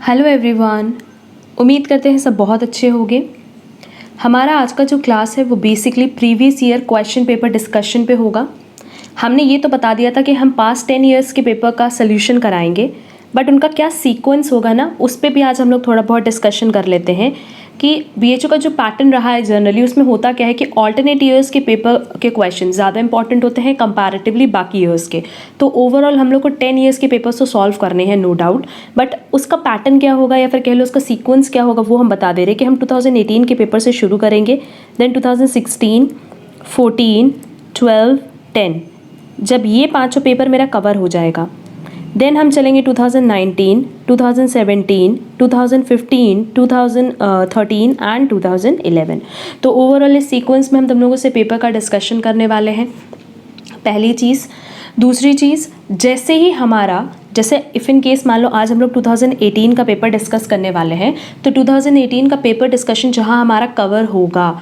Hello everyone, उम्मीद करते हैं सब बहुत अच्छे होंगे। हमारा आज का जो क्लास है वो basically previous year question paper discussion पे होगा। हमने ये तो बता दिया था कि हम पास्ट 10 ईयर्स के पेपर का सल्यूशन कराएंगे, बट उनका क्या सीक्वेंस होगा ना, उस पर भी आज हम लोग थोड़ा बहुत डिस्कशन कर लेते हैं कि बीएचयू का जो पैटर्न रहा है जनरली उसमें होता क्या है कि ऑल्टरनेट ईयर्स के पेपर के क्वेश्चन ज़्यादा इंपॉर्टेंट होते हैं कंपैरेटिवली बाकी ईयर्स के। तो ओवरऑल हम लोग को 10 ईयर्स के पेपर्स तो सॉल्व करने हैं नो डाउट, बट उसका पैटर्न क्या होगा या फिर कह लो उसका सीक्वेंस क्या होगा वो हम बता दे रहे हैं कि हम 2018 के पेपर से शुरू करेंगे, देन 2016, 14, 12, 10। जब ये पाँचों पेपर मेरा कवर हो जाएगा देन हम चलेंगे 2019, 2017, 2015, 2013 एंड 2011। तो ओवरऑल इस सीक्वेंस में हम तुम लोगों से पेपर का डिस्कशन करने वाले हैं, पहली चीज़। दूसरी चीज़, जैसे ही हमारा जैसे इफ़ इन केस मान लो आज हम लोग 2018 का पेपर डिस्कस करने वाले हैं, तो 2018 का पेपर डिस्कशन जहाँ हमारा कवर होगा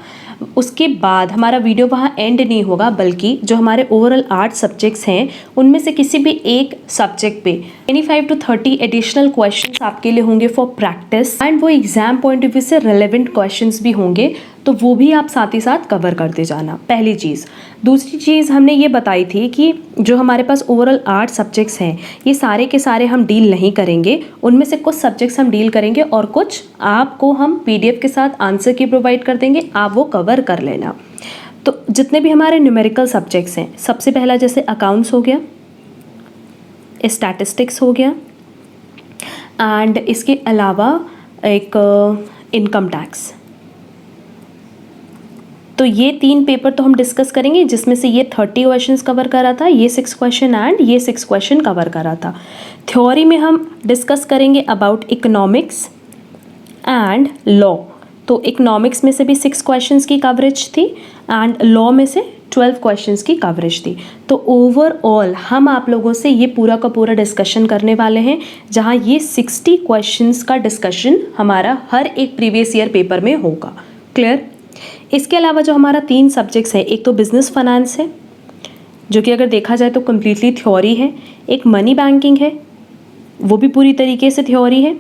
उसके बाद हमारा वीडियो वहाँ एंड नहीं होगा, बल्कि जो हमारे ओवरऑल 8 सब्जेक्ट्स हैं उनमें से किसी भी एक सब्जेक्ट पे 25 to 30 एडिशनल क्वेश्चंस आपके लिए होंगे फॉर प्रैक्टिस, एंड वो एग्जाम पॉइंट ऑफ व्यू से रेलेवेंट क्वेश्चंस भी होंगे, तो वो भी आप साथ ही साथ कवर करते जाना, पहली चीज़। दूसरी चीज़ हमने ये बताई थी कि जो हमारे पास ओवरऑल 8 सब्जेक्ट्स हैं ये सारे के सारे हम डील नहीं करेंगे, उनमें से कुछ सब्जेक्ट्स हम डील करेंगे और कुछ आपको हम पीडीएफ के साथ आंसर की प्रोवाइड कर देंगे, आप वो कवर कर लेना। तो जितने भी हमारे न्यूमेरिकल सब्जेक्ट्स हैं, सबसे पहला जैसे अकाउंट्स हो गया, स्टैटिस्टिक्स हो गया, एंड इसके अलावा एक इनकम टैक्स। तो ये 3 पेपर तो हम डिस्कस करेंगे, जिसमें से ये 30 क्वेश्चंस कवर करा था, ये 6 क्वेश्चन एंड ये 6 क्वेश्चन कवर करा था। थ्योरी में हम डिस्कस करेंगे अबाउट इकोनॉमिक्स एंड लॉ। तो इकोनॉमिक्स में से भी 6 क्वेश्चंस की कवरेज थी एंड लॉ में से 12 क्वेश्चंस की कवरेज थी। तो ओवरऑल हम आप लोगों से ये पूरा का पूरा डिस्कशन करने वाले हैं, जहाँ ये 60 क्वेश्चंस का डिस्कशन हमारा हर एक प्रीवियस ईयर पेपर में होगा। क्लियर? इसके अलावा जो हमारा 3 सब्जेक्ट्स हैं, एक तो बिजनेस फाइनेंस है जो कि अगर देखा जाए तो कम्प्लीटली थ्योरी है, एक मनी बैंकिंग है वो भी पूरी तरीके से थ्योरी है,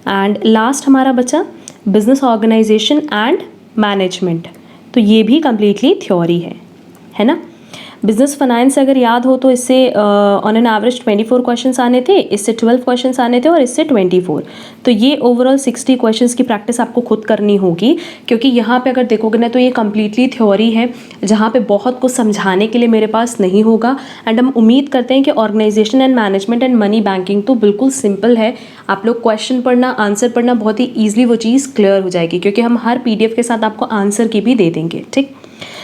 एंड लास्ट हमारा बचा बिजनेस ऑर्गेनाइजेशन एंड मैनेजमेंट, तो ये भी कम्प्लीटली थ्योरी है ना। बिजनेस फाइनेंस अगर याद हो तो इससे ऑन एन एवरेज 24 क्वेश्चंस आने थे, इससे 12 क्वेश्चंस आने थे और इससे 24। तो ये ओवरऑल 60 क्वेश्चंस की प्रैक्टिस आपको खुद करनी होगी, क्योंकि यहाँ पे अगर देखोगे ना तो ये कम्प्लीटली थ्योरी है, जहाँ पे बहुत कुछ समझाने के लिए मेरे पास नहीं होगा। एंड हम उम्मीद करते हैं कि organization and management and money banking तो बिल्कुल सिंपल है, आप लोग क्वेश्चन पढ़ना, आंसर पढ़ना, बहुत ही ईजिली वो चीज़ क्लियर हो जाएगी, क्योंकि हम हर PDF के साथ आपको आंसर की भी दे देंगे। ठीक,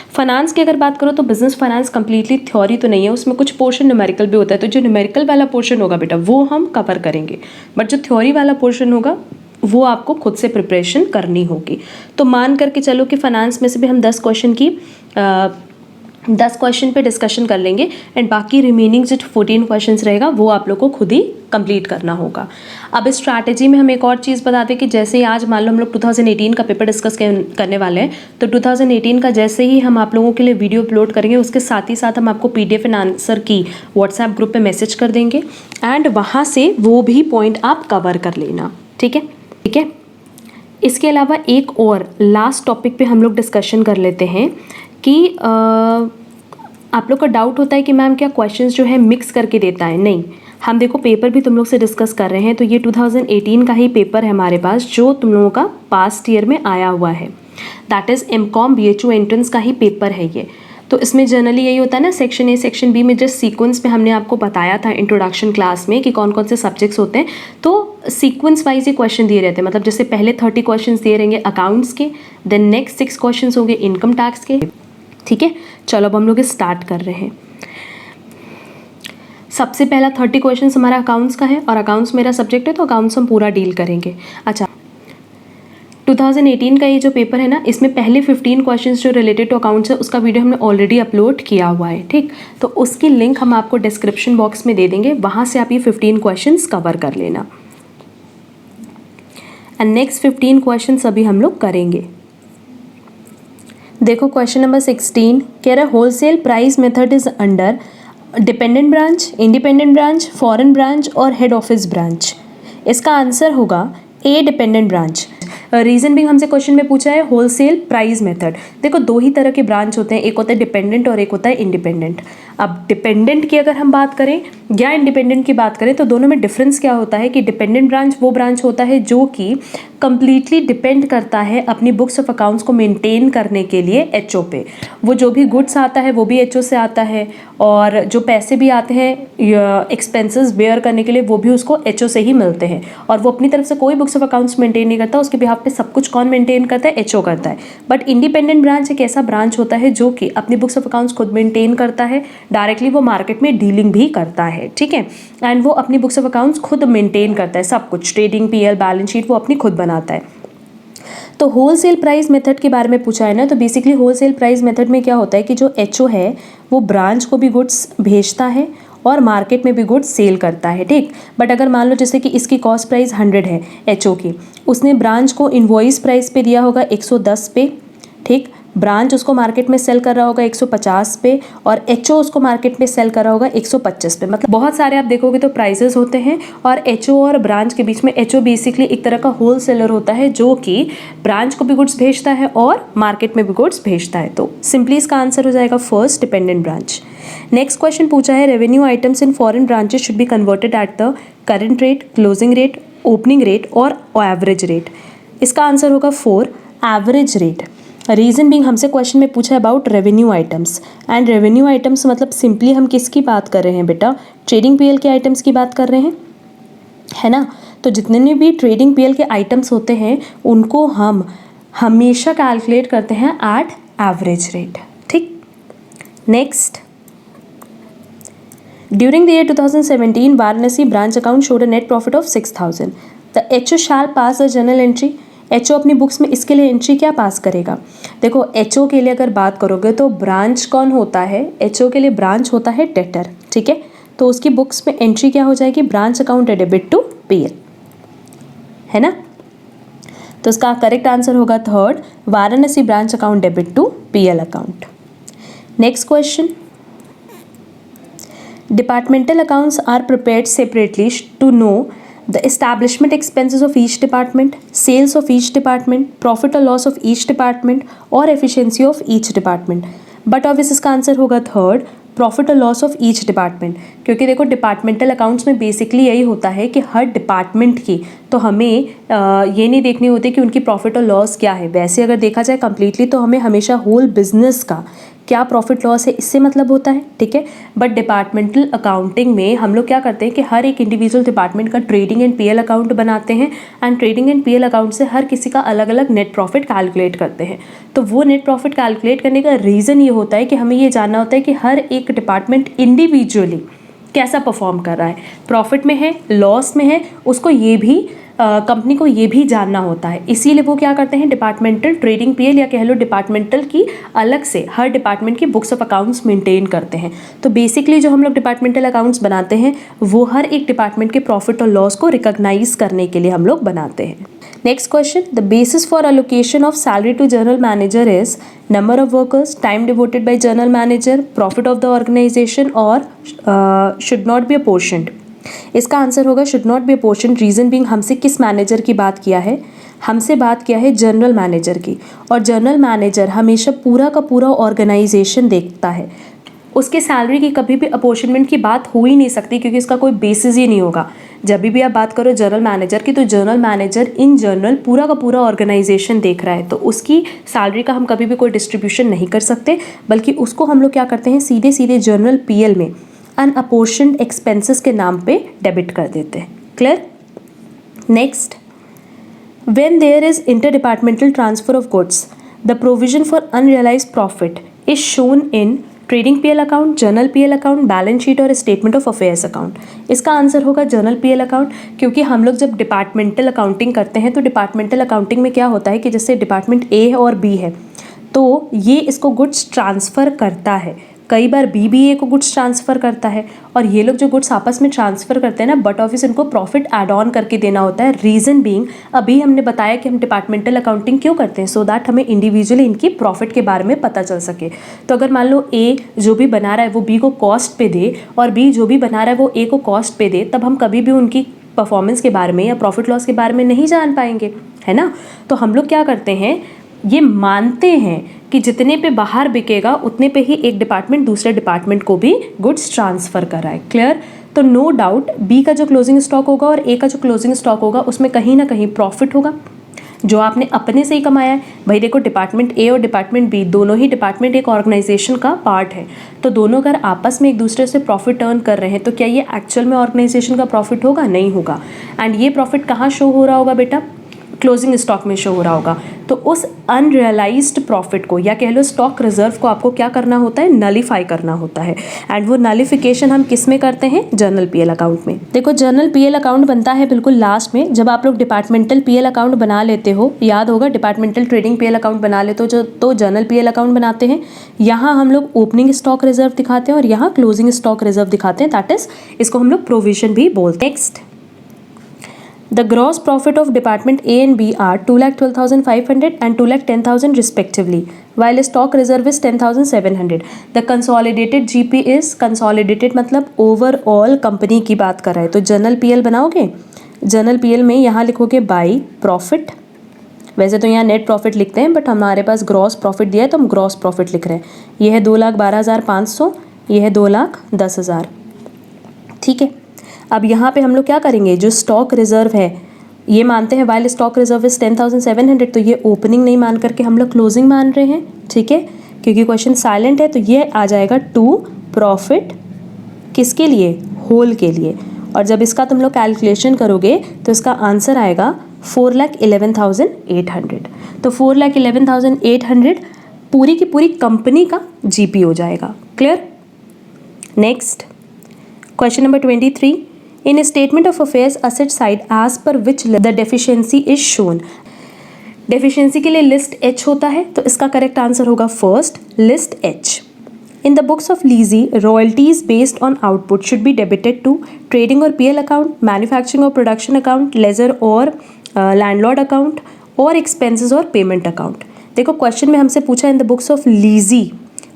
फाइनेंस की अगर बात करो तो बिजनेस फाइनेंस कम्प्लीटली थ्योरी तो नहीं है, उसमें कुछ पोर्शन न्यूमेरिकल भी होता है, तो जो न्यूमेरिकल वाला पोर्शन होगा बेटा वो हम कवर करेंगे, बट जो थ्योरी वाला पोर्शन होगा वो आपको खुद से प्रिपरेशन करनी होगी। तो मान करके चलो कि फाइनेंस में से भी हम 10 क्वेश्चन पे डिस्कशन कर लेंगे, एंड बाकी रिमेनिंग जो 14 क्वेश्चंस रहेगा वो आप लोग को खुद ही कंप्लीट करना होगा। अब इस स्ट्रैटेजी में हम एक और चीज़ बता दें कि जैसे ही आज मान लो हम लोग 2018 का पेपर डिस्कस करने वाले हैं, तो 2018 का जैसे ही हम आप लोगों के लिए वीडियो अपलोड करेंगे उसके साथ ही साथ हम आपको PDF एंड आंसर की व्हाट्सएप ग्रुप पे मैसेज कर देंगे, एंड वहाँ से वो भी पॉइंट आप कवर कर लेना। ठीक है, ठीक है। इसके अलावा एक और लास्ट टॉपिक पे हम लोग डिस्कशन कर लेते हैं कि आप लोग का डाउट होता है कि मैम क्या क्वेश्चंस जो है मिक्स करके देता है। नहीं, हम देखो पेपर भी तुम लोग से डिस्कस कर रहे हैं, तो ये 2018 का ही पेपर है हमारे पास जो तुम लोगों का पास्ट ईयर में आया हुआ है, that is MCOM BHU entrance का ही पेपर है ये। तो इसमें जनरली यही होता है ना, सेक्शन ए सेक्शन बी में जिस सीक्वेंस में हमने आपको बताया था इंट्रोडक्शन क्लास में कि कौन कौन से सब्जेक्ट्स होते हैं, तो सीक्वेंस वाइज ही क्वेश्चन दिए रहते हैं। मतलब जैसे पहले 30 क्वेश्चन दिए रहेंगे अकाउंट्स के, देन नेक्स्ट 6 क्वेश्चन होंगे इनकम टैक्स के। ठीक है, चलो अब हम लोग स्टार्ट कर रहे हैं। सबसे पहला 30 क्वेश्चन हमारा अकाउंट्स का है, और अकाउंट्स मेरा सब्जेक्ट है तो अकाउंट्स हम पूरा डील करेंगे। अच्छा, 2018 का ये जो पेपर है ना, इसमें पहले 15 क्वेश्चंस जो रिलेटेड टू अकाउंट्स है उसका वीडियो हमने ऑलरेडी अपलोड किया हुआ है। ठीक, तो उसकी लिंक हम आपको डिस्क्रिप्शन बॉक्स में दे देंगे, वहाँ से आप ये 15 क्वेश्चंस कवर कर लेना, एंड नेक्स्ट 15 क्वेश्चंस अभी हम लोग करेंगे। देखो क्वेश्चन नंबर 16 कह रहा है wholesale price method is under dependent branch, independent branch, foreign branch और हेड ऑफिस ब्रांच। इसका आंसर होगा ए डिपेंडेंट ब्रांच। रीजन भी हमसे क्वेश्चन में पूछा है होलसेल प्राइस मेथड। देखो दो ही तरह के ब्रांच होते हैं, एक होता है डिपेंडेंट और एक होता है इंडिपेंडेंट। अब डिपेंडेंट की अगर हम बात करें या इंडिपेंडेंट की बात करें तो दोनों में डिफरेंस क्या होता है कि डिपेंडेंट ब्रांच वो ब्रांच होता है जो कि कंप्लीटली डिपेंड करता है अपनी बुक्स ऑफ अकाउंट्स को मेंटेन करने के लिए एचओ पे। वो जो भी गुड्स आता है वो भी एचओ से आता है, और जो पैसे भी आते हैं एक्सपेंसेस बेयर करने के लिए वो भी उसको एचओ से ही मिलते हैं, और वो अपनी तरफ से कोई बुक्स ऑफ अकाउंट्स मेंटेन नहीं करता, उसके बिहाफ पे सब कुछ कौन मेंटेन करता है, एचओ करता है। बट इंडिपेंडेंट ब्रांच एक ऐसा ब्रांच होता है जो कि अपनी बुक्स ऑफ अकाउंट्स खुद मेंटेन करता है, डायरेक्टली वो मार्केट में डीलिंग भी करता है, ठीक है, एंड वो अपनी बुक्स ऑफ अकाउंट्स खुद मेंटेन करता है, सब कुछ ट्रेडिंग पीएल बैलेंस शीट वो अपनी खुद बनाता है। तो होलसेल प्राइस मेथड के बारे में पूछा है ना, तो बेसिकली होलसेल प्राइस मेथड में क्या होता है कि जो एचओ है वो ब्रांच को भी गुड्स भेजता है और मार्केट में भी गुड्स सेल करता है, ठीक। बट अगर मान लो जैसे कि इसकी कॉस्ट प्राइस 100 है एचओ की, उसने ब्रांच को इनवॉइस प्राइस पे दिया होगा 110 पे, ठीक। ब्रांच उसको मार्केट में सेल कर रहा होगा 150 पे और एचओ उसको मार्केट में सेल कर रहा होगा 125 पे। मतलब बहुत सारे आप देखोगे तो प्राइसेस होते हैं, और एचओ और ब्रांच के बीच में एचओ बेसिकली एक तरह का होल सेलर होता है जो कि ब्रांच को भी गुड्स भेजता है और मार्केट में भी गुड्स भेजता है। तो सिंपली इसका आंसर हो जाएगा first, dependent branch. Next question पूछा है revenue items in foreign branches should be converted at the current rate, closing rate, opening rate और एवरेज रेट। इसका आंसर होगा 4, एवरेज रेट। रीज़न बीइंग हमसे क्वेश्चन में पूछा है about revenue items, and revenue items मतलब सिंपली हम किसकी बात कर रहे हैं बेटा, ट्रेडिंग पीएल के आइटम्स की बात कर रहे हैं, है ना। तो जितने भी ट्रेडिंग पीएल के आइटम्स होते हैं उनको हम हमेशा कैलकुलेट करते हैं एट एवरेज रेट, ठीक। Next, during the year 2017 Varanasi branch account showed a net profit of 6000। The HO shall pass the journal entry. HO अपनी बुक्स में इसके लिए एंट्री क्या पास करेगा। देखो एचओ के लिए अगर बात करोगे तो ब्रांच कौन होता है, एचओ के लिए ब्रांच होता है डेटर, ठीक है। तो उसकी बुक्स में एंट्री क्या हो जाएगी, branch account debit to PL, है ना। तो इसका करेक्ट आंसर होगा third, Varanasi branch account debit to PL account. Next question, departmental accounts are prepared separately to know the establishment expenses of each department, sales of each department, profit or loss of each department और efficiency of each department। But obvious इसका answer होगा third, profit और loss of each department. क्योंकि देखो departmental accounts में basically यही होता है कि हर डिपार्टमेंट की तो हमें ये नहीं देखनी होती कि उनकी प्रॉफिट और लॉस क्या है। वैसे अगर देखा जाए कम्प्लीटली तो हमें हमेशा होल बिजनेस का क्या प्रॉफिट लॉस है इससे मतलब होता है, ठीक है। बट डिपार्टमेंटल अकाउंटिंग में हम लोग क्या करते हैं कि हर एक इंडिविजुअल डिपार्टमेंट का ट्रेडिंग एंड पीएल अकाउंट बनाते हैं, and trading and PL account से हर किसी का अलग अलग नेट प्रॉफिट कैलकुलेट करते हैं। तो वो नेट प्रॉफिट कैलकुलेट करने का रीज़न ये होता है कि हमें ये जानना होता है कि हर एक डिपार्टमेंट इंडिविजुअली कैसा परफॉर्म कर रहा है, प्रॉफिट में है, लॉस में है, उसको ये भी कंपनी को ये भी जानना होता है। इसीलिए वो क्या करते हैं, डिपार्टमेंटल ट्रेडिंग पीएल या कह लो डिपार्टमेंटल की अलग से हर डिपार्टमेंट की बुक्स ऑफ अकाउंट्स मेंटेन करते हैं। तो बेसिकली जो हम लोग डिपार्टमेंटल अकाउंट्स बनाते हैं वो हर एक डिपार्टमेंट के प्रॉफिट और लॉस को रिकॉग्नाइज करने के लिए हम लोग बनाते हैं। Next question, the basis for allocation of salary to general manager is number of workers, time devoted by general manager, profit of the organisation और शुड नॉट बी अपोर्शन्ड। इसका आंसर होगा should not be apportioned. Reason being हमसे किस manager की बात किया है, हमसे बात किया है जनरल मैनेजर की, और जनरल मैनेजर हमेशा पूरा का पूरा ऑर्गेनाइजेशन देखता है। उसके सैलरी की कभी भी अपोर्शनमेंट की बात हो ही नहीं सकती क्योंकि इसका कोई बेसिस ही नहीं होगा। जब भी आप बात करो जनरल मैनेजर की तो जनरल मैनेजर इन जनरल पूरा का पूरा ऑर्गेनाइजेशन देख रहा है, तो उसकी सैलरी का हम कभी भी कोई डिस्ट्रीब्यूशन नहीं कर सकते, बल्कि उसको हम लोग क्या करते हैं सीधे सीधे जनरल पीएल में अनअपोर्शन्ड एक्सपेंसेस के नाम पे डेबिट कर देते हैं। Clear. Next, when there is interdepartmental transfer of goods the provision for unrealised profit is shown in trading PL account, journal PL account, balance sheet और स्टेटमेंट ऑफ अफेयर्स अकाउंट। इसका answer होगा journal PL account, क्योंकि हम लोग जब departmental accounting करते हैं तो डिपार्टमेंटल अकाउंटिंग में क्या होता है कि जैसे डिपार्टमेंट ए है और बी है तो ये इसको गुड्स ट्रांसफ़र करता है, कई बार बी भी ए को गुड्स ट्रांसफ़र करता है, और ये लोग जो गुड्स आपस में ट्रांसफ़र करते हैं ना बट ऑफिस इनको प्रॉफिट ऐड ऑन करके देना होता है। रीज़न बीइंग अभी हमने बताया कि हम डिपार्टमेंटल अकाउंटिंग क्यों करते हैं, सो दैट हमें इंडिविजुअली इनकी प्रॉफिट के बारे में पता चल सके। तो अगर मान लो ए जो भी बना रहा है वो बी को कॉस्ट पे दे और बी जो भी बना रहा है वो ए को कॉस्ट पे दे, तब हम कभी भी उनकी परफॉर्मेंस के बारे में या प्रॉफिट लॉस के बारे में नहीं जान पाएंगे, है ना। तो हम लोग क्या करते हैं, ये मानते हैं कि जितने पे बाहर बिकेगा उतने पे ही एक डिपार्टमेंट दूसरे डिपार्टमेंट को भी गुड्स ट्रांसफ़र कराए। क्लियर। तो नो डाउट बी का जो क्लोजिंग स्टॉक होगा और ए का जो क्लोजिंग स्टॉक होगा उसमें कहीं ना कहीं प्रॉफिट होगा जो आपने अपने से ही कमाया है। भाई देखो, डिपार्टमेंट ए और डिपार्टमेंट बी दोनों ही डिपार्टमेंट एक ऑर्गेनाइजेशन का पार्ट है, तो दोनों अगर आपस में एक दूसरे से प्रॉफिट अर्न कर रहे हैं तो क्या ये एक्चुअल में ऑर्गेनाइजेशन का प्रॉफिट होगा? नहीं होगा। एंड ये प्रॉफिट कहाँ शो हो रहा होगा बेटा? क्लोजिंग स्टॉक में शो हो रहा होगा। तो उस अनरियलाइज्ड प्रॉफिट को या कह लो स्टॉक रिजर्व को आपको क्या करना होता है? नलिफाई करना होता है। एंड वो नलिफिकेशन हम किस में करते हैं? जर्नल पीएल अकाउंट में। देखो, जर्नल पीएल अकाउंट बनता है बिल्कुल लास्ट में, जब आप लोग डिपार्टमेंटल पीएल अकाउंट बना लेते हो। याद होगा, डिपार्टमेंटल ट्रेडिंग पीएल अकाउंट बना लेते हो तो जर्नल पीएल अकाउंट बनाते हैं। यहाँ हम लोग ओपनिंग स्टॉक रिजर्व दिखाते हैं और यहाँ क्लोजिंग स्टॉक रिजर्व दिखाते हैं। दैट इज, इसको हम लोग प्रोविजन भी बोलते हैं। Next, the gross profit of department A and B are 2,12,500 and 2,10,000 respectively, while stock reserve is 10,700. The consolidated GP is, consolidated मतलब overall कंपनी की बात कर रहा है। तो जर्नल पीएल बनाओगे, जर्नल पीएल में यहाँ लिखोगे बाई प्रॉफिट। वैसे तो यहाँ नेट प्रॉफिट लिखते हैं बट हमारे पास ग्रॉस प्रॉफिट दिया है तो हम ग्रॉस प्रॉफिट लिख रहे हैं। ये है 2,12,500, ये है 2,10,000। ठीक है। अब यहाँ पे हम लोग क्या करेंगे, जो स्टॉक रिजर्व है ये मानते हैं वाइल स्टॉक रिजर्व इज 10,700, तो ये ओपनिंग नहीं मान करके हम लोग क्लोजिंग मान रहे हैं। ठीक है, क्योंकि क्वेश्चन साइलेंट है तो ये आ जाएगा टू प्रॉफिट किसके लिए? होल के लिए। और जब इसका तुम लोग कैलकुलेशन करोगे तो इसका आंसर आएगा 4,11,800। तो 4,11,800 पूरी की पूरी कंपनी का जीपी हो जाएगा। Clear. Next, question number 23, in a statement of affairs asset side as per which the deficiency is shown। Deficiency के लिए लिस्ट एच होता है तो इसका करेक्ट आंसर होगा first list H. In the books of lessee royalties based on output should be debited to trading और PL account, manufacturing और production account, ledger और लैंडलॉर्ड अकाउंट और एक्सपेंसेस और पेमेंट अकाउंट। देखो, क्वेश्चन में हमसे पूछा in the books of lessee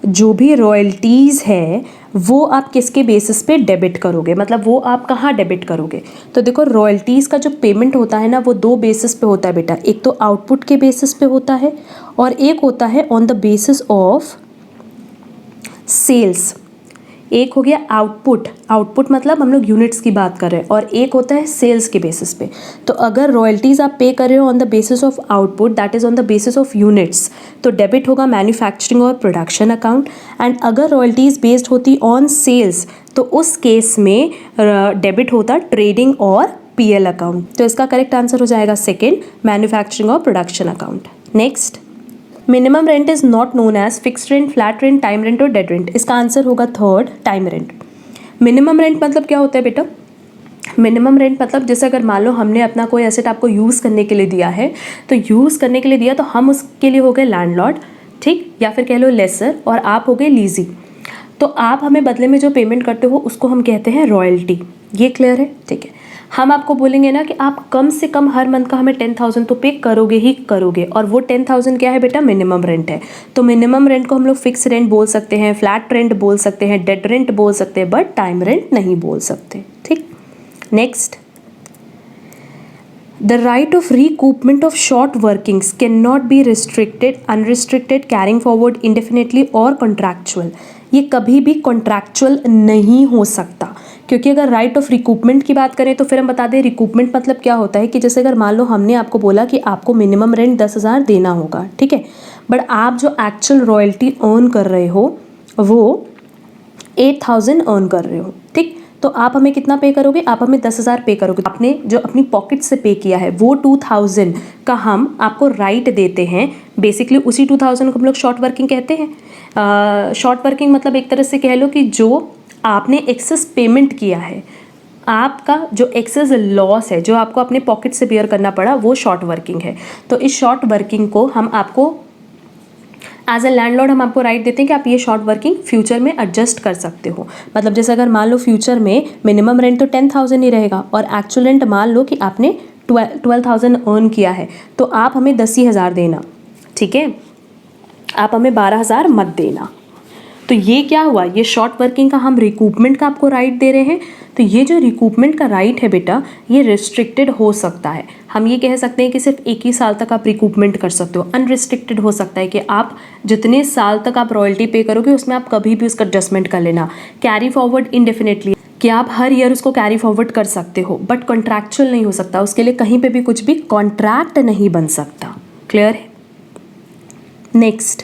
जो भी रॉयल्टीज़ है वो आप किसके बेसिस पे डेबिट करोगे, मतलब वो आप कहाँ डेबिट करोगे। तो देखो, रॉयल्टीज़ का जो पेमेंट होता है ना वो दो बेसिस पे होता है बेटा। एक तो आउटपुट के बेसिस पे होता है और एक होता है on the basis of sales. एक हो गया आउटपुट, आउटपुट मतलब हम लोग यूनिट्स की बात कर रहे हैं, और एक होता है सेल्स के बेसिस पे। तो अगर रॉयल्टीज़ आप पे कर रहे हो on the basis of output, that is on the basis of units, तो डेबिट होगा मैन्युफैक्चरिंग और प्रोडक्शन अकाउंट। एंड अगर रॉयल्टीज़ बेस्ड होती ऑन सेल्स तो उस केस में डेबिट होता ट्रेडिंग और पीएल अकाउंट। तो इसका करेक्ट आंसर हो जाएगा सेकेंड, मैन्युफैक्चरिंग और production account. Next, minimum rent is not known as fixed rent, flat rent, time rent और डेड रेंट। इसका आंसर होगा third, time rent. Minimum rent मतलब क्या होता है बेटा? मिनिमम रेंट मतलब जैसे अगर मान लो हमने अपना कोई एसेट आपको यूज़ करने के लिए दिया है, तो यूज़ करने के लिए दिया तो हम उसके लिए हो गए लैंडलॉर्ड, ठीक, या फिर कह लो लेसर, और आप हो गए लीजी। तो आप हमें बदले में जो पेमेंट करते हो उसको हम कहते हैं रॉयल्टी। ये क्लियर है? ठीक है। हम आपको बोलेंगे ना कि आप कम से कम हर मंथ का हमें 10,000 तो पे करोगे ही करोगे, और वो 10,000 क्या है बेटा? मिनिमम रेंट है। तो मिनिमम रेंट को हम लोग फिक्स रेंट बोल सकते हैं, फ्लैट रेंट बोल सकते हैं, डेड रेंट बोल सकते हैं, बट टाइम रेंट नहीं बोल सकते। ठीक। Next, the right of recoupment of short workings can not be restricted, unrestricted, carrying forward, indefinitely और कॉन्ट्रैक्चुअल। ये कभी भी कॉन्ट्रैक्चुअल नहीं हो सकता, क्योंकि अगर राइट ऑफ रिकूपमेंट की बात करें तो फिर हम बता दें रिकूपमेंट मतलब क्या होता है कि जैसे अगर मान लो हमने आपको बोला कि आपको मिनिमम रेंट 10,000 देना होगा, ठीक है, बट आप जो एक्चुअल रॉयल्टी अर्न कर रहे हो वो 8,000 अर्न कर रहे हो, ठीक, तो आप हमें कितना पे करोगे? आप हमें 10,000 पे करोगे। आपने जो अपनी पॉकेट से पे किया है वो 2,000 का हम आपको राइट देते हैं। बेसिकली उसी 2,000 को हम लोग शॉर्ट वर्किंग कहते हैं। शॉर्ट वर्किंग मतलब एक तरह से कह लो कि जो आपने एक्सेस पेमेंट किया है, आपका जो एक्सेस लॉस है जो आपको अपने पॉकेट से बेयर करना पड़ा, वो शॉर्ट वर्किंग है। तो इस शॉर्ट वर्किंग को हम आपको एज ए लैंडलॉर्ड हम आपको राइट देते हैं कि आप ये शॉर्ट वर्किंग फ्यूचर में एडजस्ट कर सकते हो। मतलब जैसे अगर मान लो फ्यूचर में मिनिमम रेंट तो 10,000 ही रहेगा और एक्चुअल रेंट मान लो कि आपने 12,000 अर्न किया है, तो आप हमें 10,000 देना, ठीक है, आप हमें 12,000 मत देना। तो ये क्या हुआ, ये शॉर्ट वर्किंग का हम रिकूपमेंट का आपको राइट दे रहे हैं। तो ये जो रिकूपमेंट का राइट है बेटा, ये रिस्ट्रिक्टेड हो सकता है। हम ये कह सकते हैं कि सिर्फ 1 ही साल तक आप रिकूपमेंट कर सकते हो। अनरिस्ट्रिक्टेड हो सकता है कि आप जितने साल तक आप रॉयल्टी पे करोगे उसमें आप कभी भी उसका एडजस्टमेंट कर लेना। कैरी फॉरवर्ड इनडेफिनेटली, कि आप हर ईयर उसको कैरी फॉरवर्ड कर सकते हो, बट कॉन्ट्रैक्चुअल नहीं हो सकता। उसके लिए कहीं पे भी कुछ भी कॉन्ट्रैक्ट नहीं बन सकता। क्लियर है? Next,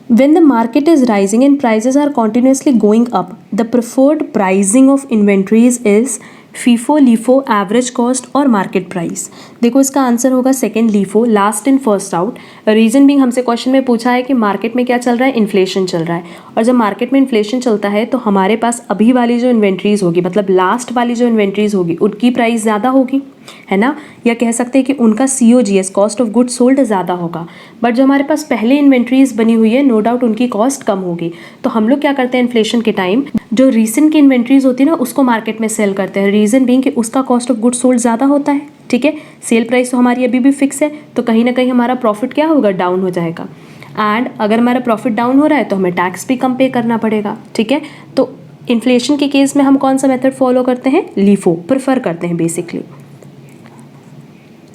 when the market is rising and prices are continuously going up, the preferred pricing of inventories is FIFO, LIFO, average cost और market price। देखो इसका आंसर होगा second, LIFO, last in first out. Reason भी हमसे question में पूछा है कि मार्केट में क्या चल रहा है, इन्फ्लेशन चल रहा है, और जब मार्केट में इन्फ्लेशन चलता है तो हमारे पास अभी वाली जो इन्वेंट्रीज होगी, मतलब लास्ट वाली जो इन्वेंट्रीज होगी, उनकी प्राइस ज़्यादा होगी, है ना, या कह सकते हैं कि उनका COGS, cost of goods sold, ज़्यादा होगा। बट जो हमारे पास पहले इन्वेंट्रीज बनी हुई है, नो डाउट उनकी कॉस्ट कम होगी। तो हम लोग क्या करते हैं इन्फ्लेशन के टाइम, जो रीसेंट की इन्वेंट्रीज होती है ना, उसको मार्केट में सेल करते हैं। रीज़न बीइंग कि उसका कॉस्ट ऑफ गुड्स सोल्ड ज़्यादा होता है। ठीक है, सेल प्राइस तो हमारी अभी भी फिक्स है, तो कहीं ना कहीं हमारा प्रॉफिट क्या होगा, डाउन हो जाएगा। एंड अगर हमारा प्रॉफिट डाउन हो रहा है तो हमें टैक्स भी कम पे करना पड़ेगा। ठीक है, तो इन्फ्लेशन के केस में हम कौन सा मेथड फॉलो करते हैं, LIFO प्रेफर करते हैं basically.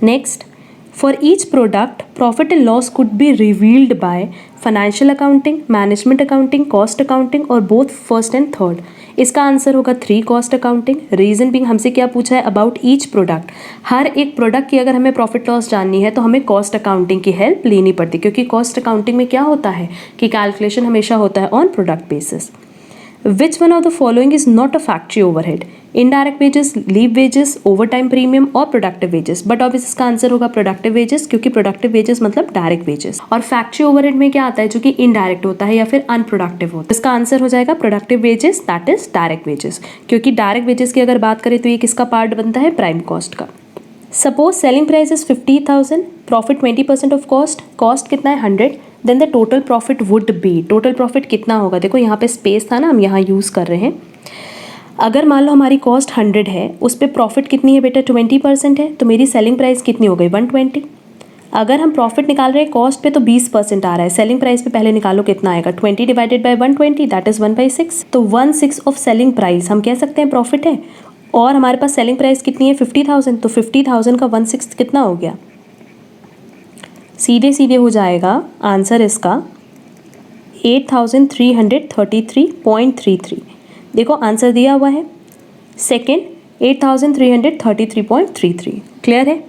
Next, for each product profit and loss could be revealed by financial accounting, management accounting, cost accounting और बोथ फर्स्ट एंड थर्ड। इसका आंसर होगा 3, कॉस्ट अकाउंटिंग। रीजन बिंग हमसे क्या पूछा है, अबाउट ईच प्रोडक्ट। हर एक प्रोडक्ट की अगर हमें प्रॉफिट लॉस जाननी है तो हमें कॉस्ट अकाउंटिंग की हेल्प लेनी पड़ती है, क्योंकि कॉस्ट अकाउंटिंग में क्या होता है कि कैलकुलेशन हमेशा होता है on product basis. Which one of the following is not a factory overhead? Indirect wages, leave wages, overtime premium और productive wages। बट ऑब्वियस इसका आंसर होगा productive wages, क्योंकि productive wages मतलब direct wages। और factory overhead में क्या आता है, जो कि indirect होता है या फिर unproductive होता है। इसका आंसर हो जाएगा productive wages, that is direct wages। क्योंकि direct wages की अगर बात करें तो ये किसका पार्ट बनता है, प्राइम कॉस्ट का। Suppose selling price is 50,000, profit 20% of cost, cost कितना है 100, then the total profit would be, total profit कितना होगा। देखो यहाँ पे स्पेस था ना, हम यहाँ यूज़ कर रहे हैं। अगर मान लो हमारी कॉस्ट 100 है, उस पर प्रॉफिट कितनी है बेटा, 20% है, तो मेरी सेलिंग प्राइस कितनी हो गई, 120। अगर हम प्रॉफिट निकाल रहे हैं कॉस्ट पे तो 20% आ रहा है, सेलिंग प्राइस पे पहले निकालो कितना आएगा, 20 डिवाइडेड बाय 120, दैट इज 1/6। तो 1/6 ऑफ सेलिंग प्राइस हम कह सकते हैं प्रॉफिट है, और हमारे पास सेलिंग प्राइस कितनी है 50,000, तो 50,000 का 1/6 कितना हो गया, सीधे सीधे हो जाएगा आंसर इसका 8,333.33। देखो आंसर दिया हुआ है सेकेंड 8,333.33। क्लियर है,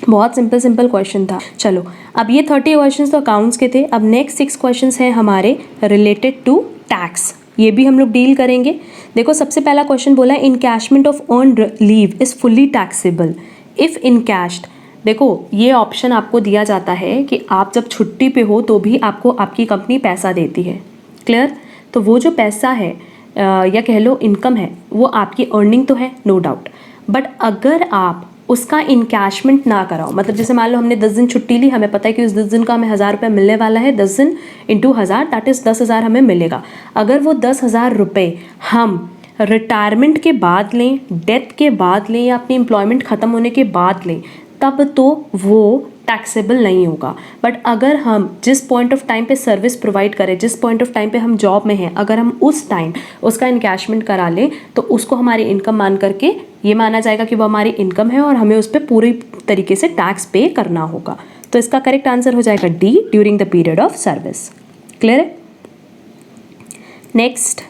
बहुत सिंपल क्वेश्चन था। चलो अब ये 30 क्वेश्चन तो अकाउंट्स के थे। अब नेक्स्ट 6 क्वेश्चन हैं हमारे रिलेटेड टू टैक्स, ये भी हम लोग डील करेंगे। देखो सबसे पहला क्वेश्चन बोला है encashment of earned leave is fully taxable if encashed. देखो ये ऑप्शन आपको दिया जाता है कि आप जब छुट्टी पे हो तो भी आपको आपकी कंपनी पैसा देती है। क्लियर, तो वो जो पैसा है या कह लो इनकम है, वो आपकी अर्निंग तो है नो डाउट, बट अगर आप उसका इनकैशमेंट ना कराओ, मतलब जैसे मान लो हमने 10 दिन छुट्टी ली, हमें पता है कि उस 10 दिन का हमें 1,000 रुपये मिलने वाला है, 10 दिन इंटू 1,000 दैट इज़ 10,000 हमें मिलेगा। अगर वो 10,000 रुपये हम रिटायरमेंट के बाद लें, डेथ के बाद लें या अपनी एम्प्लॉयमेंट ख़त्म होने के बाद लें, तब तो वो टैक्सेबल नहीं होगा। बट अगर हम जिस पॉइंट ऑफ टाइम पे सर्विस प्रोवाइड करें, जिस पॉइंट ऑफ टाइम पे हम जॉब में हैं, अगर हम उस टाइम उसका इनकैशमेंट करा लें तो उसको हमारी इनकम मान करके ये माना जाएगा कि वो हमारी इनकम है और हमें उस पर पूरी तरीके से टैक्स पे करना होगा। तो इसका करेक्ट आंसर हो जाएगा D, during the period of service. Clear है। Next,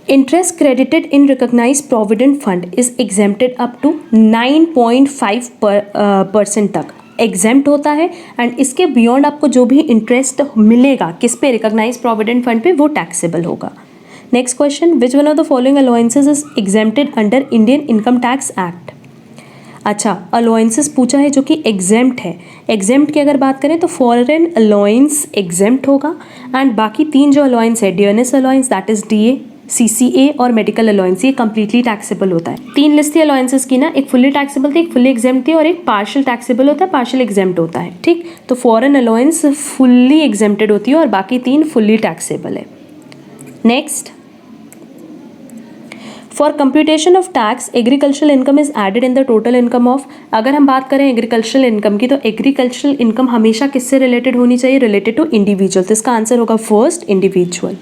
interest credited in recognized provident fund is exempted up to 9.5% तक एग्जेम्प्ट होता है, एंड इसके बियॉन्ड आपको जो भी इंटरेस्ट मिलेगा किस पे, रिकॉग्नाइज प्रोविडेंट फंड पे, वो टैक्सेबल होगा। Next question, which one of the following allowances is exempted under Indian income tax act. अच्छा, अलाउंसेस पूछा है जो कि एग्जेम्प्ट है। एग्जेम्प्ट की अगर बात करें तो फॉरेन अलाउंस एग्जेम्प्ट होगा, एंड बाकी 3 जो अलाउंस है, dearness allowance that is DA, CCA और मेडिकल अलाउंस, ये कंप्लीटली टैक्सेबल होता है। 3 लिस्ट थी अलाउंसेस की ना, एक फुल्ली टैक्सेबल थी, एक फुल्ली एग्जेम्प्ट थी और एक पार्शियल टैक्सेबल होता है, पार्शियल एग्जेम्प्ट होता है। ठीक, तो फॉरेन अलाउंस फुल्ली एग्जेम्प्टेड होती है और बाकी 3 फुल्ली टैक्सेबल है। Next, for computation of tax agricultural income is added in the total income of, अगर हम बात करें एग्रीकल्चरल इनकम की, तो एग्रीकल्चरल इनकम हमेशा किससे रिलेटेड होनी चाहिए, रिलेटेड टू इंडिविजुअल, तो इसका आंसर होगा first individual.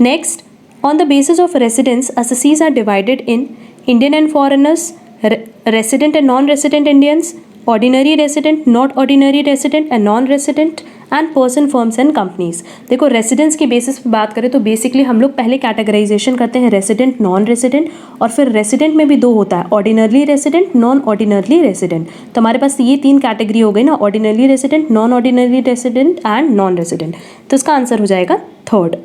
Next, on the basis of residence assessees are divided in Indian and foreigners, resident and non resident Indians, ordinary resident, not ordinary resident and non resident and person, firms and companies. देखो residence की basis पे बात करें तो basically हम लोग पहले categorisation करते हैं रेसिडेंट, नॉन रेसिडेंट, और फिर रेसिडेंट में भी दो होता है, ordinarily resident, non ordinarily resident. तो हमारे पास ये तीन कैटेगरी हो गई ना, ordinarily resident, non ordinarily resident and non resident, तो इसका आंसर हो जाएगा थर्ड।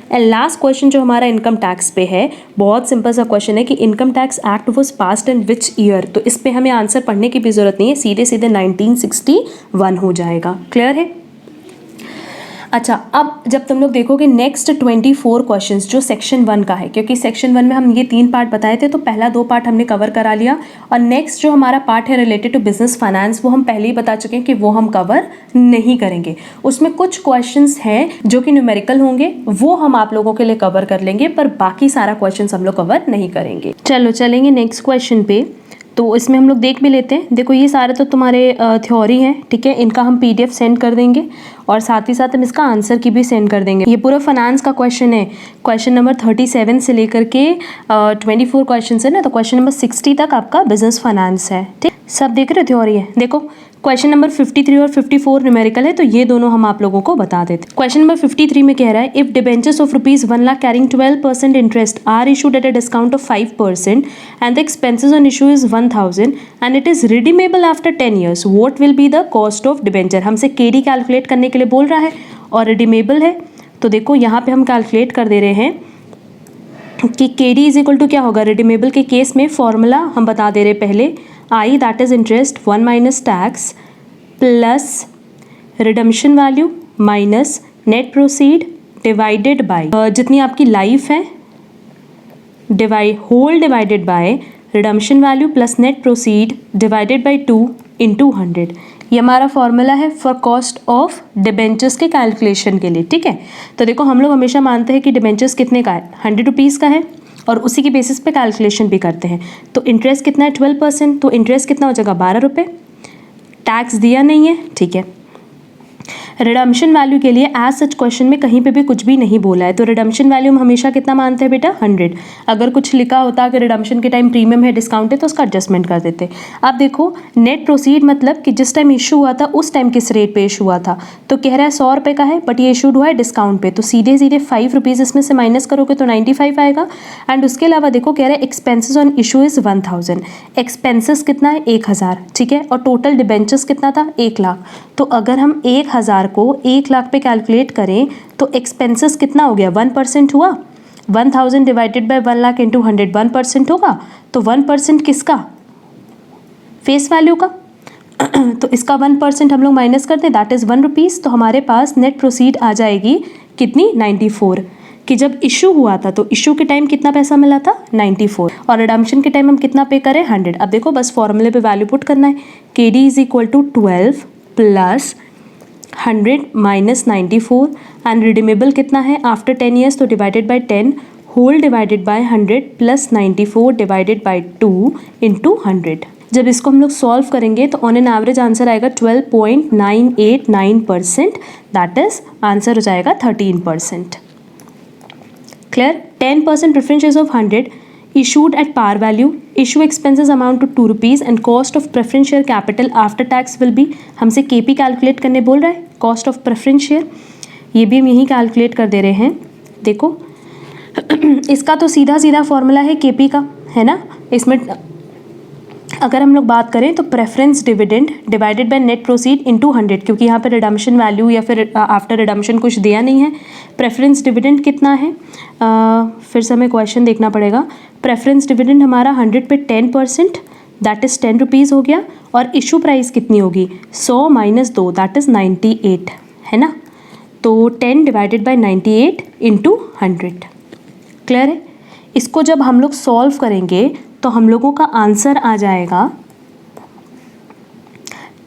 एंड लास्ट क्वेश्चन जो हमारा इनकम टैक्स पे है, बहुत सिंपल सा क्वेश्चन है कि income tax act was passed in which year, तो इस पे हमें आंसर पढ़ने की भी जरूरत नहीं है, सीधे सीधे 1961 हो जाएगा। क्लियर है? अच्छा, अब जब तुम लोग देखोगे नेक्स्ट 24 क्वेश्चंस जो सेक्शन 1 का है, क्योंकि सेक्शन 1 में हम ये 3 पार्ट बताए थे, तो पहला 2 पार्ट हमने कवर करा लिया, और नेक्स्ट जो हमारा पार्ट है रिलेटेड टू बिजनेस फाइनेंस, वो हम पहले ही बता चुके हैं कि वो हम कवर नहीं करेंगे। उसमें कुछ क्वेश्चंस हैं जो कि न्यूमेरिकल होंगे, वो हम आप लोगों के लिए कवर कर लेंगे, पर बाकी सारा क्वेश्चन हम लोग कवर नहीं करेंगे। चलो चलेंगे नेक्स्ट क्वेश्चन पे, तो इसमें हम लोग देख भी लेते हैं। देखो ये सारे तो तुम्हारे थ्योरी हैं, ठीक है, इनका हम PDF सेंड कर देंगे, और साथ ही साथ हम इसका आंसर की भी सेंड कर देंगे। ये पूरा फाइनेंस का क्वेश्चन है, क्वेश्चन नंबर 37 से लेकर के 24 क्वेश्चन है ना, तो क्वेश्चन नंबर 60 तक आपका बिजनेस फाइनेंस है। ठीक, सब देख रहे हो, थ्योरी है। देखो क्वेश्चन नंबर 53 और 54 न्यूमेरिकल है, तो ये दोनों हम आप लोगों को बता देते हैं। क्वेश्चन नंबर 53 में कह रहा है, if debentures of ₹1 lakh carrying 12% interest are issued at a discount of 5% and the expenses on issue is 1000 and it is redeemable after 10 years, what will be the cost of debenture. हमसे KD calculate करने के लिए बोल रहा है और redeemable है, तो देखो यहाँ पे हम कैलकुलेट कर दे रहे हैं कि KD इज इक्वल टू क्या होगा, रिडीमेबल के केस में फॉर्मूला हम बता दे रहे पहले, I that is interest 1 minus tax plus redemption value minus net proceed divided by जितनी आपकी लाइफ है, whole divided by redemption value plus net proceed divided by 2 into 100। ये हमारा फॉर्मूला है फॉर कॉस्ट ऑफ डिबेंचर्स के calculation के लिए। ठीक है, तो देखो हम लोग हमेशा मानते हैं कि डिबेंचर्स कितने का है, 100 रुपीज़ का है, और उसी के बेसिस पे कैलकुलेशन भी करते हैं। तो इंटरेस्ट कितना है, 12%, तो इंटरेस्ट कितना हो जाएगा, 12 रुपये। टैक्स दिया नहीं है, ठीक है। रिडम्पशन वैल्यू के लिए एज सच क्वेश्चन में कहीं पे भी कुछ भी नहीं बोला है, तो रिडम्पशन वैल्यू हम हमेशा कितना मानते हैं बेटा, 100। अगर कुछ लिखा होता कि रिडम्पशन के टाइम प्रीमियम है, डिस्काउंट है, तो उसका एडजस्टमेंट कर देते। अब देखो नेट प्रोसीड मतलब कि जिस टाइम इशू हुआ था उस टाइम किस रेट पे इशू हुआ था, तो कह रहा है 100 रुपये का है, बट ये इशूड हुआ है डिस्काउंट पे, तो सीधे सीधे 5 रुपीज़ इसमें से माइनस करोगे तो 95 आएगा। एंड उसके अलावा देखो कह रहा है expenses on issue is 1000, expenses कितना है, 1000, ठीक है, और टोटल डिबेंचर्स कितना था, 1 लाख। तो अगर हम 1000 को 1 लाख पे कैलकुलेट करें तो एक्सपेंसेस कितना हो गया, 1% हुआ, 1000 डिवाइडेड बाय 1 लाख इंटू 100 1% होगा, तो 1% किसका, फेस वैल्यू का, तो इसका 1% हम लोग माइनस करते हैं, दैट इज़ 1 रुपीज़। तो हमारे पास नेट प्रोसीड आ जाएगी कितनी, 94, कि जब इशू हुआ था तो इशू के टाइम कितना पैसा मिला था, 94, और रिडम्पशन के टाइम हम कितना पे करें, 100। अब देखो बस फॉर्मूले पे वैल्यू पुट करना है, KD is equal to 12 plus 100 minus 94, and redeemable कितना है आफ्टर 10 years, तो divided by 10 whole divided by 100 plus 94 divided by 2 into 100। जब इसको हम लोग सॉल्व करेंगे तो ऑन एन एवरेज आंसर आएगा 12.989%, दैट इज आंसर हो जाएगा 13%। Clear? 10% preference shares of 100 issued at par value, issue expenses amount to 2 rupees and cost of preference share capital after tax will be, हमसे KP calculate करने बोल रहा है, cost of preference share, ये भी हम यहीं कैलकुलेट कर दे रहे हैं। देखो इसका तो सीधा सीधा फॉर्मूला है KP का, है ना। इसमें अगर हम लोग बात करें तो preference dividend divided by net proceed into 100, क्योंकि यहाँ पे रिडम्पशन वैल्यू या फिर आफ्टर रिडम्पशन कुछ दिया नहीं है। प्रेफरेंस डिविडेंड कितना है, फिर से हमें क्वेश्चन देखना पड़ेगा। प्रेफरेंस डिविडेंड हमारा 100 पे 10%, दैट इज़ 10 रुपीज़ हो गया, और इशू प्राइस कितनी होगी, 100 माइनस 2 दैट इज़ 98, है ना। तो 10 डिवाइडेड बाय 98 इंटू 100। क्लियर है? इसको जब हम लोग सॉल्व करेंगे तो हम लोगों का आंसर आ जाएगा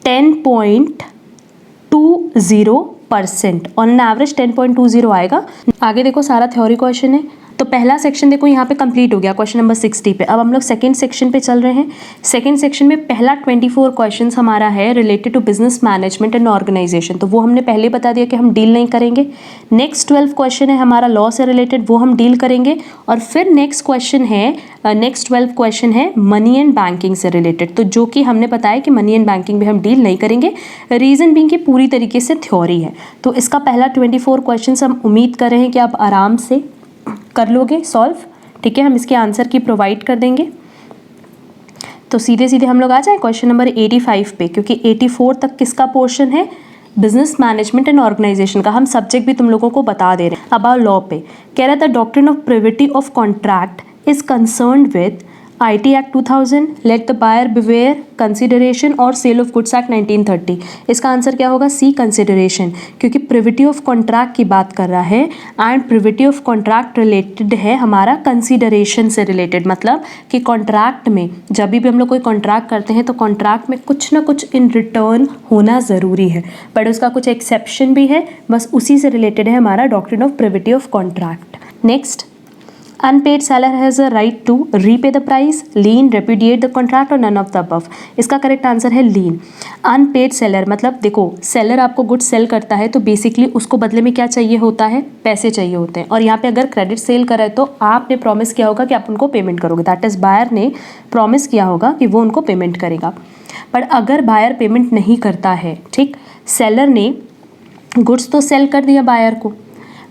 10.20%, ऑन एन एवरेज 10.20 आएगा। आगे देखो सारा थ्योरी क्वेश्चन है, तो पहला सेक्शन देखो यहाँ पे कंप्लीट हो गया क्वेश्चन नंबर 60 पे। अब हम लोग सेकंड सेक्शन पे चल रहे हैं। सेकंड सेक्शन में पहला 24 क्वेश्चंस हमारा है related to business management and organization, तो वो हमने पहले बता दिया कि हम डील नहीं करेंगे। नेक्स्ट 12 क्वेश्चन है हमारा लॉ से रिलेटेड, वो हम डील करेंगे। और फिर नेक्स्ट क्वेश्चन है, नेक्स्ट 12 क्वेश्चन है मनी एंड बैंकिंग से रिलेटेड, तो जो कि हमने बताया कि मनी एंड बैंकिंग में हम डील नहीं करेंगे, रीज़न बीइंग कि पूरी तरीके से थ्योरी है। तो इसका पहला 24 क्वेश्चन हम उम्मीद कर रहे हैं कि आप आराम से कर लोगे सॉल्व, ठीक है। हम इसके आंसर की प्रोवाइड कर देंगे। तो सीधे सीधे हम लोग आ जाए क्वेश्चन नंबर 85 पे, क्योंकि 84 तक किसका पोर्शन है, बिजनेस मैनेजमेंट एंड ऑर्गेनाइजेशन का। हम सब्जेक्ट भी तुम लोगों को बता दे रहे हैं। अब आओ लॉ पे, कह रहा था doctrine of privity of contract is concerned with IT Act 2000, let the buyer beware, consideration और sale of goods act 1930। इसका आंसर क्या होगा, सी कंसिडरेशन, क्योंकि प्रिविटी ऑफ कॉन्ट्रैक्ट की बात कर रहा है and privity of contract related है हमारा कंसिडरेशन से रिलेटेड। मतलब कि कॉन्ट्रैक्ट में जब भी हम लोग कोई कॉन्ट्रैक्ट करते हैं तो कॉन्ट्रैक्ट में कुछ ना कुछ इन रिटर्न होना ज़रूरी है, बट उसका कुछ एक्सेप्शन भी है, बस उसी से रिलेटेड है हमारा doctrine of privity of contract. Next, unpaid seller has a right to repay the price, lien, repudiate the contract और none of the above। इसका करेक्ट आंसर है lien। unpaid seller मतलब देखो, सेलर आपको गुड सेल करता है तो basically उसको बदले में क्या चाहिए होता है, पैसे चाहिए होते हैं। और यहाँ पे अगर क्रेडिट सेल करा है तो आपने प्रॉमिस किया होगा कि आप उनको पेमेंट करोगे, दैट इज बायर ने प्रॉमिस किया होगा कि वो उनको पेमेंट करेगा। पर अगर बायर पेमेंट नहीं करता है, ठीक, सेलर ने गुड्स तो सेल कर दिया बायर को,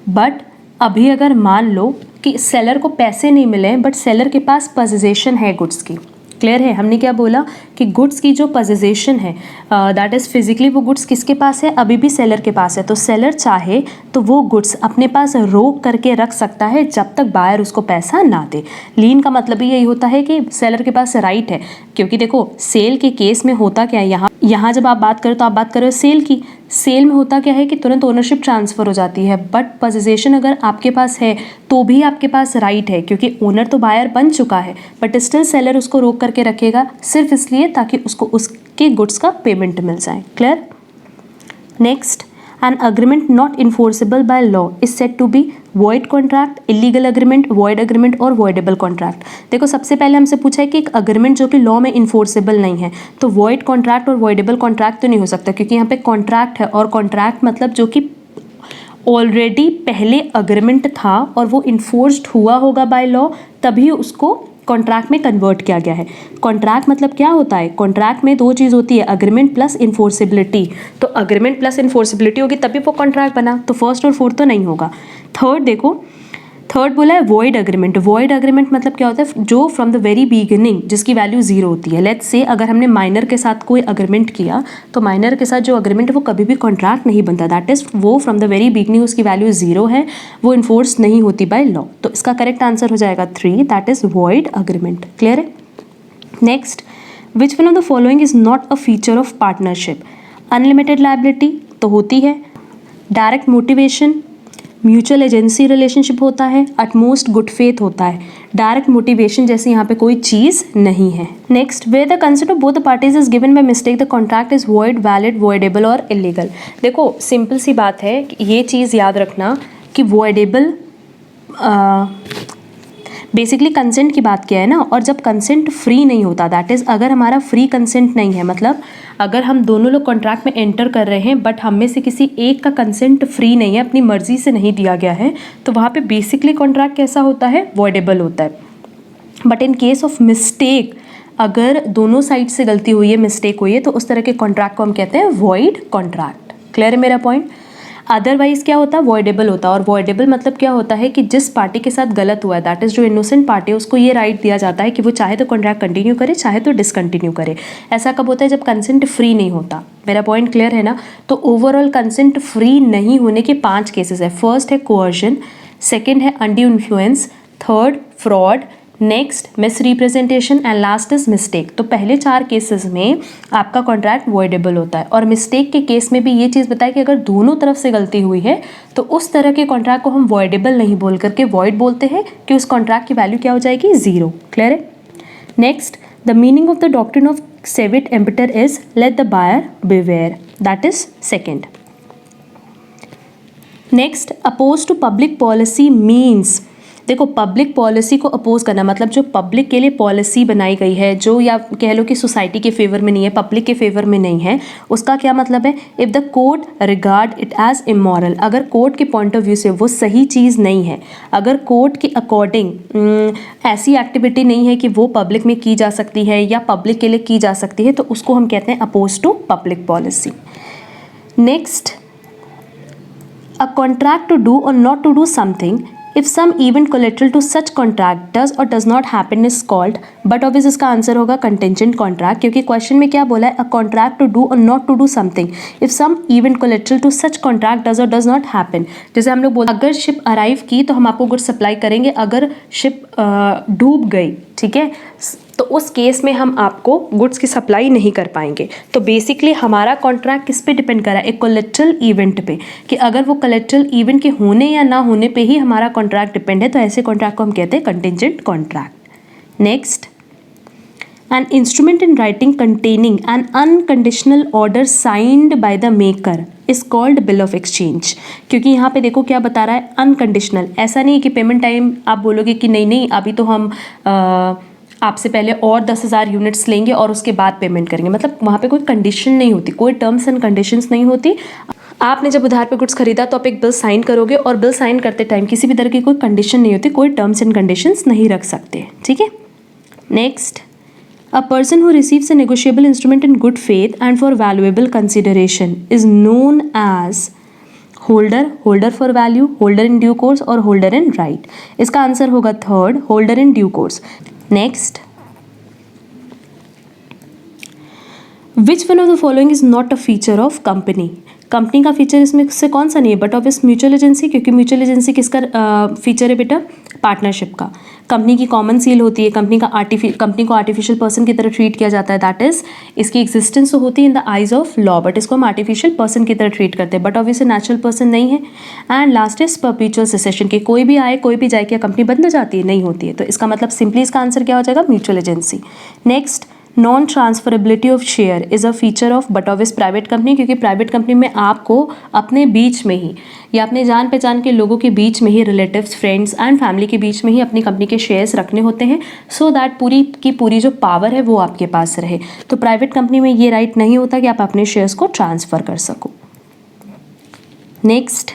बट अभी अगर मान लो कि सेलर को पैसे नहीं मिले बट सेलर के पास पोजीशन है गुड्स की, क्लियर है। हमने क्या बोला कि गुड्स की जो पोजीशन है दैट इज़ फिजिकली वो गुड्स किसके पास है, अभी भी सेलर के पास है। तो सेलर चाहे तो वो गुड्स अपने पास रोक करके रख सकता है जब तक बायर उसको पैसा ना दे। लीन का मतलब भी यही होता है कि सेलर के पास राइट है, क्योंकि देखो सेल के केस में होता क्या है, यहाँ जब आप बात करो तो आप बात करो सेल की। सेल में होता क्या है कि तुरंत ओनरशिप ट्रांसफ़र हो जाती है, बट पोजीशन अगर आपके पास है तो भी आपके पास राइट है, क्योंकि ओनर तो बायर बन चुका है, बट स्टिल सेलर उसको रोक करके रखेगा सिर्फ इसलिए ताकि उसको उसके गुड्स का पेमेंट मिल जाए। Clear. Next, an agreement not enforceable by law is said to be void contract, illegal agreement, void agreement और वॉइडेबल कॉन्ट्रैक्ट। देखो सबसे पहले हमसे पूछा है कि एक अग्रीमेंट जो कि लॉ में इन्फोर्सेबल नहीं है, तो वॉइड कॉन्ट्रैक्ट और वॉइडेबल कॉन्ट्रैक्ट तो नहीं हो सकता, क्योंकि यहाँ पे कॉन्ट्रैक्ट है और कॉन्ट्रैक्ट मतलब जो कि ऑलरेडी पहले अग्रीमेंट था और वो इन्फोर्स्ड हुआ होगा बाय लॉ, तभी उसको कॉन्ट्रैक्ट में कन्वर्ट किया गया है। कॉन्ट्रैक्ट मतलब क्या होता है, कॉन्ट्रैक्ट में दो चीज़ होती है, अग्रीमेंट प्लस इन्फोर्सिबिलिटी। तो अग्रीमेंट प्लस इन्फोर्सिबिलिटी होगी तभी वो कॉन्ट्रैक्ट बना, तो फर्स्ट और फोर्थ तो नहीं होगा। थर्ड देखो, थर्ड बोला है वॉइड अग्रीमेंट। वॉइड अग्रीमेंट मतलब क्या होता है, जो फ्रॉम द वेरी बिगिनिंग जिसकी वैल्यू जीरो होती है। लेट्स से अगर हमने माइनर के साथ कोई अग्रीमेंट किया तो माइनर के साथ जो अग्रीमेंट है वो कभी भी कॉन्ट्रैक्ट नहीं बनता, दैट इज वो फ्रॉम द वेरी बिगिनिंग उसकी वैल्यू जीरो है, वो इन्फोर्स नहीं होती बाय लॉ। तो इसका करेक्ट आंसर हो जाएगा 3, that is void agreement. Clear है। Next, which one of the following is not a feature of partnership. Unlimited liability तो होती है, direct motivation, mutual agency relationship होता है, अटमोस्ट गुड फेथ होता है। डायरेक्ट मोटिवेशन जैसे यहाँ पे कोई चीज़ नहीं है। Next, where the consent of both the parties is given by mistake the contract is void, valid, voidable और इलीगल। देखो सिंपल सी बात है कि ये चीज़ याद रखना कि वॉइडेबल बेसिकली कंसेंट की बात किया है ना, और जब कंसेंट फ्री नहीं होता, दैट इज़ अगर हमारा फ्री कंसेंट नहीं है, मतलब अगर हम दोनों लोग कॉन्ट्रैक्ट में एंटर कर रहे हैं बट हम में से किसी एक का कंसेंट फ्री नहीं है, अपनी मर्जी से नहीं दिया गया है, तो वहाँ पे बेसिकली कॉन्ट्रैक्ट कैसा होता है, वॉइडेबल होता है। But in case of mistake, अगर दोनों साइड से गलती हुई है, मिस्टेक हुई है, तो उस तरह के कॉन्ट्रैक्ट को हम कहते हैं वॉइड कॉन्ट्रैक्ट। क्लियर है मेरा पॉइंट। अदरवाइज क्या होता है, वॉइडेबल होता है। और वॉइडेबल मतलब क्या होता है कि जिस पार्टी के साथ गलत हुआ है, दैट इज जो इनोसेंट पार्टी है, उसको ये राइट दिया जाता है कि वो चाहे तो कॉन्ट्रैक्ट कंटिन्यू करे, चाहे तो डिसकंटिन्यू करे। ऐसा कब होता है, जब कंसेंट फ्री नहीं होता। मेरा पॉइंट क्लियर है ना। तो ओवरऑल कंसेंट फ्री नहीं होने के 5 केसेस है। फर्स्ट है कोअर्जन, सेकेंड है undue influence, third fraud, next miss representation and last is mistake. तो पहले 4 केसेस में आपका कॉन्ट्रैक्ट वॉइडेबल होता है। और मिस्टेक के केस में भी ये चीज़ बताए कि अगर दोनों तरफ से गलती हुई है तो उस तरह के कॉन्ट्रैक्ट को हम वॉइडेबल नहीं बोल करके वॉइड बोलते हैं, कि उस कॉन्ट्रैक्ट की वैल्यू क्या हो जाएगी, 0। क्लियर है। Next, the meaning of the doctrine of caveat emptor is let the buyer beware, that is second. Next, oppose to public policy means देखो पब्लिक पॉलिसी को अपोज करना मतलब जो पब्लिक के लिए पॉलिसी बनाई गई है, जो या कह लो कि सोसाइटी के फेवर में नहीं है, पब्लिक के फेवर में नहीं है, उसका क्या मतलब है? If the court regard it as immoral, अगर कोर्ट के पॉइंट ऑफ व्यू से वो सही चीज़ नहीं है, अगर कोर्ट के अकॉर्डिंग ऐसी एक्टिविटी नहीं है कि वो पब्लिक में की जा सकती है या पब्लिक के लिए की जा सकती है, तो उसको हम कहते हैं opposed to public policy. Next, a contract to do or not to do something if some event collateral to such contract does or does not happen is called, but obviously इसका आंसर होगा contingent contract, क्योंकि question में क्या बोला है? a contract to do or not to do something if some event collateral to such contract does or does not happen। जैसे हम लोग बोल, अगर शिप अराइव की तो हम आपको गुड्स सप्लाई करेंगे, अगर शिप डूब गई, ठीक है, तो उस केस में हम आपको गुड्स की सप्लाई नहीं कर पाएंगे। तो बेसिकली हमारा कॉन्ट्रैक्ट किस पे डिपेंड कर रहा है? एक कोलेट्रल इवेंट पे, कि अगर वो कोलेट्रल इवेंट के होने या ना होने पे ही हमारा कॉन्ट्रैक्ट डिपेंड है, तो ऐसे कॉन्ट्रैक्ट को हम कहते हैं contingent contract. Next, an instrument in writing containing N unconditional order signed by the maker is called bill of exchange. क्योंकि यहाँ पे देखो क्या बता रहा है? अनकंडीशनल। ऐसा नहीं है कि पेमेंट टाइम आप बोलोगे कि नहीं नहीं अभी तो हम आपसे पहले और 10,000 यूनिट्स लेंगे और उसके बाद पेमेंट करेंगे, मतलब वहाँ पे कोई कंडीशन नहीं होती, कोई टर्म्स एंड कंडीशंस नहीं होती। आपने जब उधार पे गुड्स खरीदा तो आप एक बिल साइन करोगे और बिल साइन करते टाइम किसी भी तरह की कोई कंडीशन नहीं होती, कोई टर्म्स एंड कंडीशंस नहीं रख सकते, ठीक है। Next, a person who receives a negotiable instrument in good faith and for valuable consideration is known as holder, holder for value, holder in due course और होल्डर इन राइट। इसका answer होगा third, holder in due course. Next, which one of the following is not a feature of company? Company का feature इसमें से कौन सा नहीं है? बट ऑब्वियस म्यूचुअल एजेंसी, क्योंकि म्यूचुअल एजेंसी किसका फीचर है बेटा? पार्टनरशिप का। कंपनी की कॉमन सील होती है, कंपनी को आर्टिफिशियल पर्सन की तरह ट्रीट किया जाता है, दैट इज इसकी एग्जिस्टेंस तो होती है in the eyes of law, but इसको हम आर्टिफिशियल पर्सन की तरह ट्रीट करते हैं, बट ऑब्वियसली नेचुरल पर्सन नहीं है। And last is perpetual cessation, के कोई भी आए कोई भी जाए, क्या कंपनी बंद हो जाती है? नहीं होती है। तो इसका मतलब सिंपली इसका आंसर क्या हो जाएगा? Mutual agency. Next, non transferability of share is a feature of but obvious private company, क्योंकि प्राइवेट कंपनी में आपको अपने बीच में ही या अपने जान पहचान के लोगों के बीच में ही, रिलेटिव्स, फ्रेंड्स एंड फैमिली के बीच में ही अपनी कंपनी के शेयर्स रखने होते हैं, सो दैट पूरी की पूरी जो पावर है वो आपके पास रहे। तो प्राइवेट कंपनी में ये राइट नहीं होता कि आप अपने शेयर्स को ट्रांसफ़र कर सको। Next,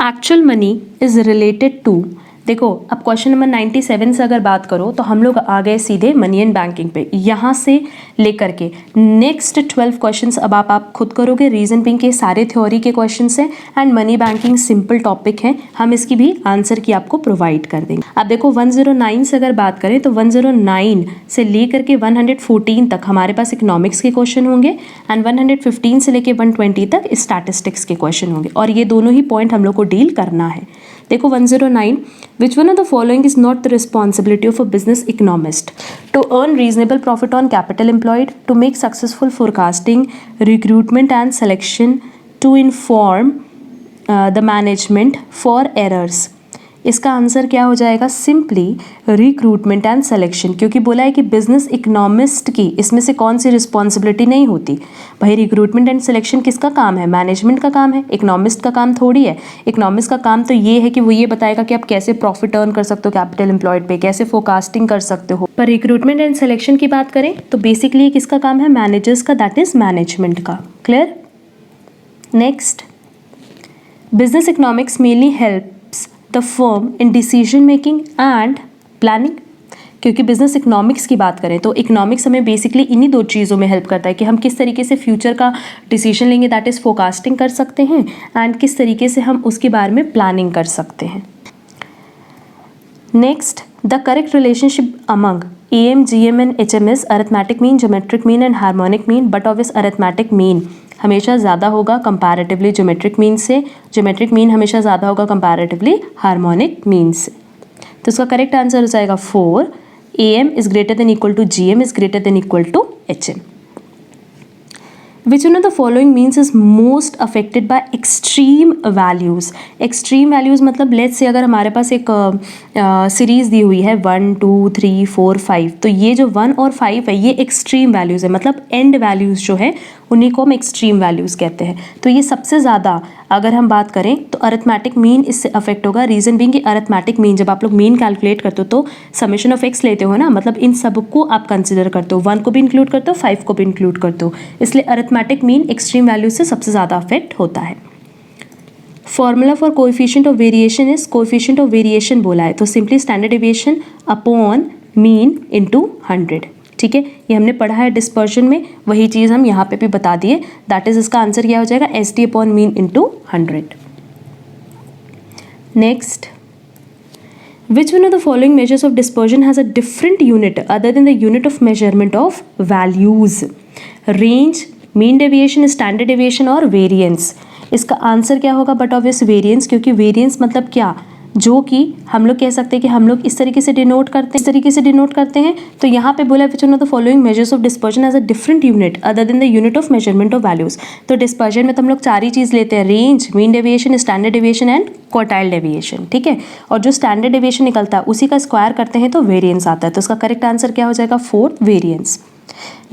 actual money is related to, देखो अब क्वेश्चन नंबर 97 से अगर बात करो तो हम लोग आ गए सीधे मनी एंड बैंकिंग पे, यहाँ से लेकर के नेक्स्ट 12 क्वेश्चंस अब आप खुद करोगे। रीजन बिंग के सारे थ्योरी के क्वेश्चंस हैं and money banking simple topic है, हम इसकी भी आंसर की आपको प्रोवाइड कर देंगे। अब देखो 109 से अगर बात करें तो 109 से लेकर के 114 तक हमारे पास इकोनॉमिक्स के क्वेश्चन होंगे एंड 115 से लेकर 120 तक स्टैटिस्टिक्स के क्वेश्चन होंगे, और ये दोनों ही पॉइंट हम लोग को डील करना है। देखो 109, which one of the following is not the responsibility of a business economist? To earn reasonable profit on capital employed, to make successful forecasting, recruitment and selection, to inform the management for errors। इसका answer क्या हो जाएगा? Simply recruitment and selection, क्योंकि बोला है कि business economist की इसमें से कौन सी रिस्पॉन्सिबिलिटी नहीं होती। भाई रिक्रूटमेंट एंड सिलेक्शन किसका काम है? मैनेजमेंट का काम है, इकोनॉमिस्ट का काम थोड़ी है। इकोनॉमिस्ट का काम तो ये है कि वो ये बताएगा कि आप कैसे प्रॉफिट अर्न कर सकते हो कैपिटल एम्प्लॉयड पे, कैसे फोरकास्टिंग कर सकते हो। पर रिक्रूटमेंट एंड सिलेक्शन की बात करें तो बेसिकली किसका काम है? मैनेजर्स का, दैट इज मैनेजमेंट का। Clear? Next, business economics mainly help the firm in decision making and planning, क्योंकि बिजनेस इकोनॉमिक्स की बात करें तो इकोनॉमिक्स हमें बेसिकली इन्हीं दो चीज़ों में हेल्प करता है कि हम किस तरीके से फ्यूचर का डिसीजन लेंगे, दैट इज़ फोरकास्टिंग कर सकते हैं, एंड किस तरीके से हम उसके बारे में प्लानिंग कर सकते हैं। Next, the correct relationship among AM, GM and HM is arithmetic mean, geometric mean and harmonic mean, but obvious arithmetic mean हमेशा ज़्यादा होगा कंपैरेटिवली ज्योमेट्रिक मीन से, ज्योमेट्रिक मीन हमेशा ज़्यादा होगा कंपैरेटिवली हार्मोनिक मीन से। तो इसका करेक्ट आंसर हो जाएगा 4, AM is greater than equal to GM is greater than equal to HM। Which one of the following means is most affected by extreme values? Extreme values मतलब let's say अगर हमारे पास एक series दी हुई है 1, 2, 3, 4, 5, तो ये जो 1 और 5 है ये एक्सट्रीम वैल्यूज़ है, मतलब एंड वैल्यूज़ जो है उन्हीं को हम एक्सट्रीम वैल्यूज़ कहते हैं। तो ये सबसे ज़्यादा अगर हम बात करें तो अरिथमेटिक मीन इससे अफेक्ट होगा। रीज़न बीइंग कि अरिथमेटिक मीन जब आप लोग मीन कैलकुलेट करते हो तो समेशन ऑफ एक्स लेते हो ना, मतलब इन सब को आप कंसिडर करते हो, 1 को भी इंक्लूड करते हो, 5 को भी इंक्लूड करते हो, इसलिए अरिथमेटिक मीन एक्सट्रीम वैल्यू से सबसे ज़्यादा अफेक्ट होता है। Formula for coefficient of variation is, coefficient of variation बोला है तो simply standard deviation upon mean into 100। ठीक है, ये हमने पढ़ा है डिस्पर्जन में, वही चीज़ हम यहाँ पे भी बता दिए। दैट इज इसका आंसर क्या हो जाएगा, S D upon mean into 100। Next, which one of the following measures of dispersion has a different unit other than the unit of measurement of values? Range, mean deviation, standard deviation और variance. इसका answer क्या होगा, but obvious variance, क्योंकि variance मतलब क्या, जो कि हम लोग कह सकते हैं कि हम लोग इस तरीके से डिनोट करते हैं, तो यहाँ पे बोला which one of the following measures of dispersion as a different unit other than the unit of measurement of values. तो डिस्पर्जन में तो हम लोग 4 ही चीज़ लेते हैं, range, mean deviation, standard deviation and quartile deviation. ठीक है, और जो स्टैंडर्ड डेविएशन निकलता है उसी का स्क्वायर करते हैं तो वेरिएंस आता है, तो उसका करेक्ट आंसर क्या हो जाएगा, 4 variance.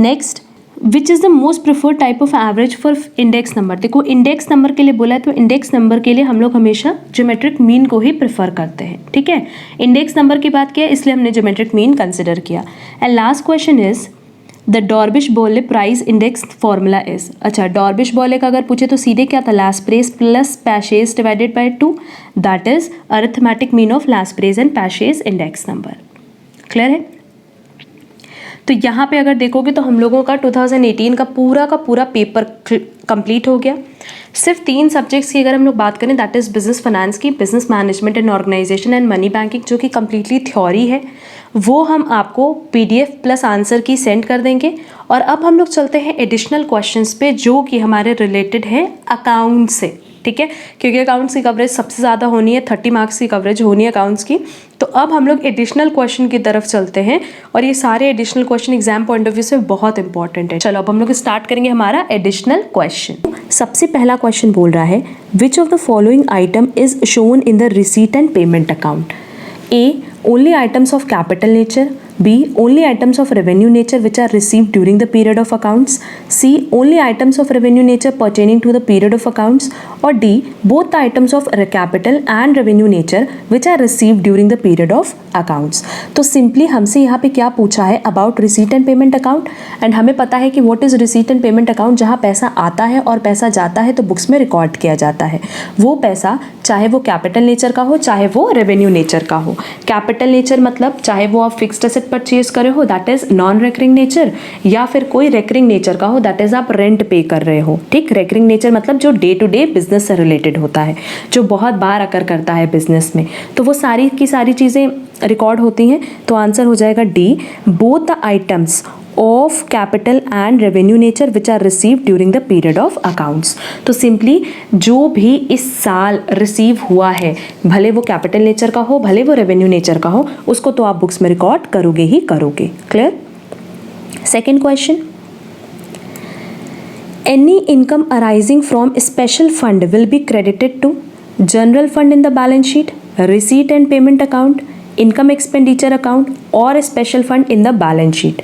Next, which is the most preferred type of average for index number? देखो इंडेक्स नंबर के लिए बोला है तो इंडेक्स नंबर के लिए हम लोग हमेशा ज्योमेट्रिक मीन को ही प्रेफर करते हैं। ठीक है, इंडेक्स नंबर की बात किया इसलिए हमने ज्योमेट्रिक मीन कंसिडर किया। And last question is the Drobisch Bowley price index formula is. अच्छा, डॉर्बिश-बोले का अगर पूछे तो सीधे क्या था, Laspeyres plus Paasche's divided by 2, that is arithmetic mean of Laspeyres and Paasche's index number. Clear है? तो यहाँ पे अगर देखोगे तो हम लोगों का 2018 का पूरा पेपर कंप्लीट हो गया। सिर्फ 3 सब्जेक्ट्स की अगर हम लोग बात करें, दैट इज़ बिजनेस फाइनेंस की, business management and organization and money banking, जो कि कम्प्लीटली थ्योरी है, वो हम आपको PDF plus answer key send कर देंगे। और अब हम लोग चलते हैं एडिशनल क्वेश्चंस पे जो कि हमारे रिलेटेड है अकाउंट से। ठीक है, क्योंकि अकाउंट्स की कवरेज सबसे ज़्यादा होनी है, 30 मार्क्स की कवरेज होनी है अकाउंट्स की। तो अब हम लोग एडिशनल क्वेश्चन की तरफ चलते हैं और ये सारे additional question exam point of view से बहुत इंपॉर्टेंट है। चलो अब हम लोग स्टार्ट करेंगे हमारा एडिशनल क्वेश्चन। सबसे पहला क्वेश्चन बोल रहा है, विच of the following item is shown in the receipt and payment account? A, only items of capital nature. B, only items of revenue nature which are received during the period of accounts. C, only items of revenue nature pertaining to the period of accounts. Or D, both the items of capital and revenue nature which are received during the period of accounts. तो simply हमसे यहाँ पे क्या पूछा है, about receipt and payment account. And हमें पता है कि what is receipt and payment account, जहाँ पैसा आता है और पैसा जाता है तो बुक्स में रिकॉर्ड किया जाता है। वो पैसा चाहे वो कैपिटल नेचर का हो चाहे वो रेवेन्यू नेचर का हो। कैपिटल नेचर मतलब चाहे वो आप फिक्स्ड एसेट परचेज करे हो, that is non recurring nature, या फिर कोई रेकरिंग नेचर का हो, दैट इज आप रेंट पे कर रहे हो। ठीक, रेकरिंग नेचर मतलब जो डे टू डे बिजनेस से रिलेटेड होता है, जो बहुत बार अकर करता है बिजनेस में, तो वो सारी की सारी चीज़ें रिकॉर्ड होती हैं। तो आंसर हो जाएगा D, both the items of capital and revenue nature which are receive during the period of accounts. तो सिंपली जो भी इस साल रिसीव हुआ है, भले वो कैपिटल नेचर का हो भले वो रेवेन्यू नेचर का हो, उसको तो आप बुक्स में रिकॉर्ड करोगे ही करोगे। Clear? Second question, any income arising from special fund will be credited to general fund in the balance sheet, receipt and payment account, income expenditure account और special fund in the balance sheet.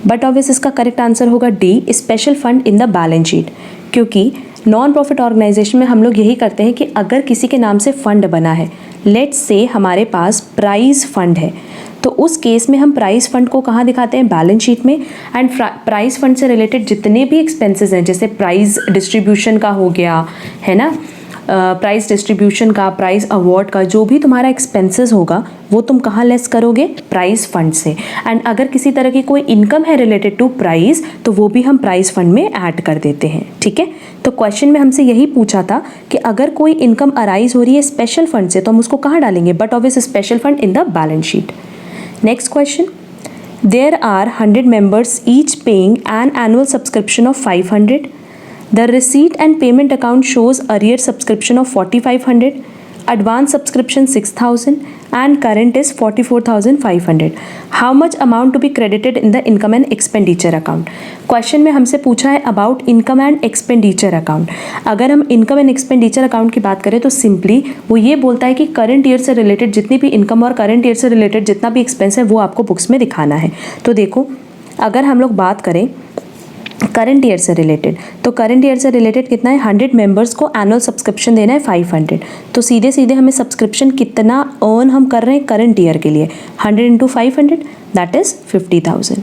But obvious इसका correct answer होगा D, special fund in the balance sheet, क्योंकि non profit organisation में हम लोग यही करते हैं कि अगर किसी के नाम से फंड बना है, लेट्स से हमारे पास प्राइज फंड है, तो उस केस में हम प्राइज फंड को कहाँ दिखाते हैं, बैलेंस शीट में। एंड प्राइज फंड से रिलेटेड जितने भी एक्सपेंसेस हैं, जैसे प्राइज डिस्ट्रीब्यूशन का हो गया है ना, प्राइस डिस्ट्रीब्यूशन का, प्राइस अवार्ड का, जो भी तुम्हारा एक्सपेंसेस होगा वो तुम कहाँ लेस करोगे, प्राइस फंड से। एंड अगर किसी तरह की कोई इनकम है रिलेटेड टू प्राइस, तो वो भी हम प्राइस फंड में ऐड कर देते हैं। ठीक है, तो क्वेश्चन में हमसे यही पूछा था कि अगर कोई इनकम अराइज हो रही है स्पेशल फंड से, तो हम उसको कहाँ डालेंगे, but obvious special fund in the balance sheet. Next question, there are 100 members each paying an annual subscription of 500. The receipt and payment account shows arrear subscription of 4500, advance subscription 6000 and current is 44500. How much amount to be credited in the income and expenditure account? Question में हमसे पूछा है about income and expenditure account. अगर हम income and expenditure account की बात करें तो सिंपली वो ये बोलता है कि करंट ईयर से रिलेटेड जितनी भी इनकम और करंट ईयर से रिलेटेड जितना भी एक्सपेंस है वो आपको बुक्स में दिखाना है। तो देखो, अगर हम लोग बात करें करंट ईयर से रिलेटेड, तो करंट ईयर से रिलेटेड कितना है, 100 मेंबर्स को एनुअल सब्सक्रिप्शन देना है 500, तो सीधे सीधे हमें सब्सक्रिप्शन कितना अर्न हम कर रहे हैं करंट ईयर के लिए, 100 इंटू 500 दैट इज़ 50,000।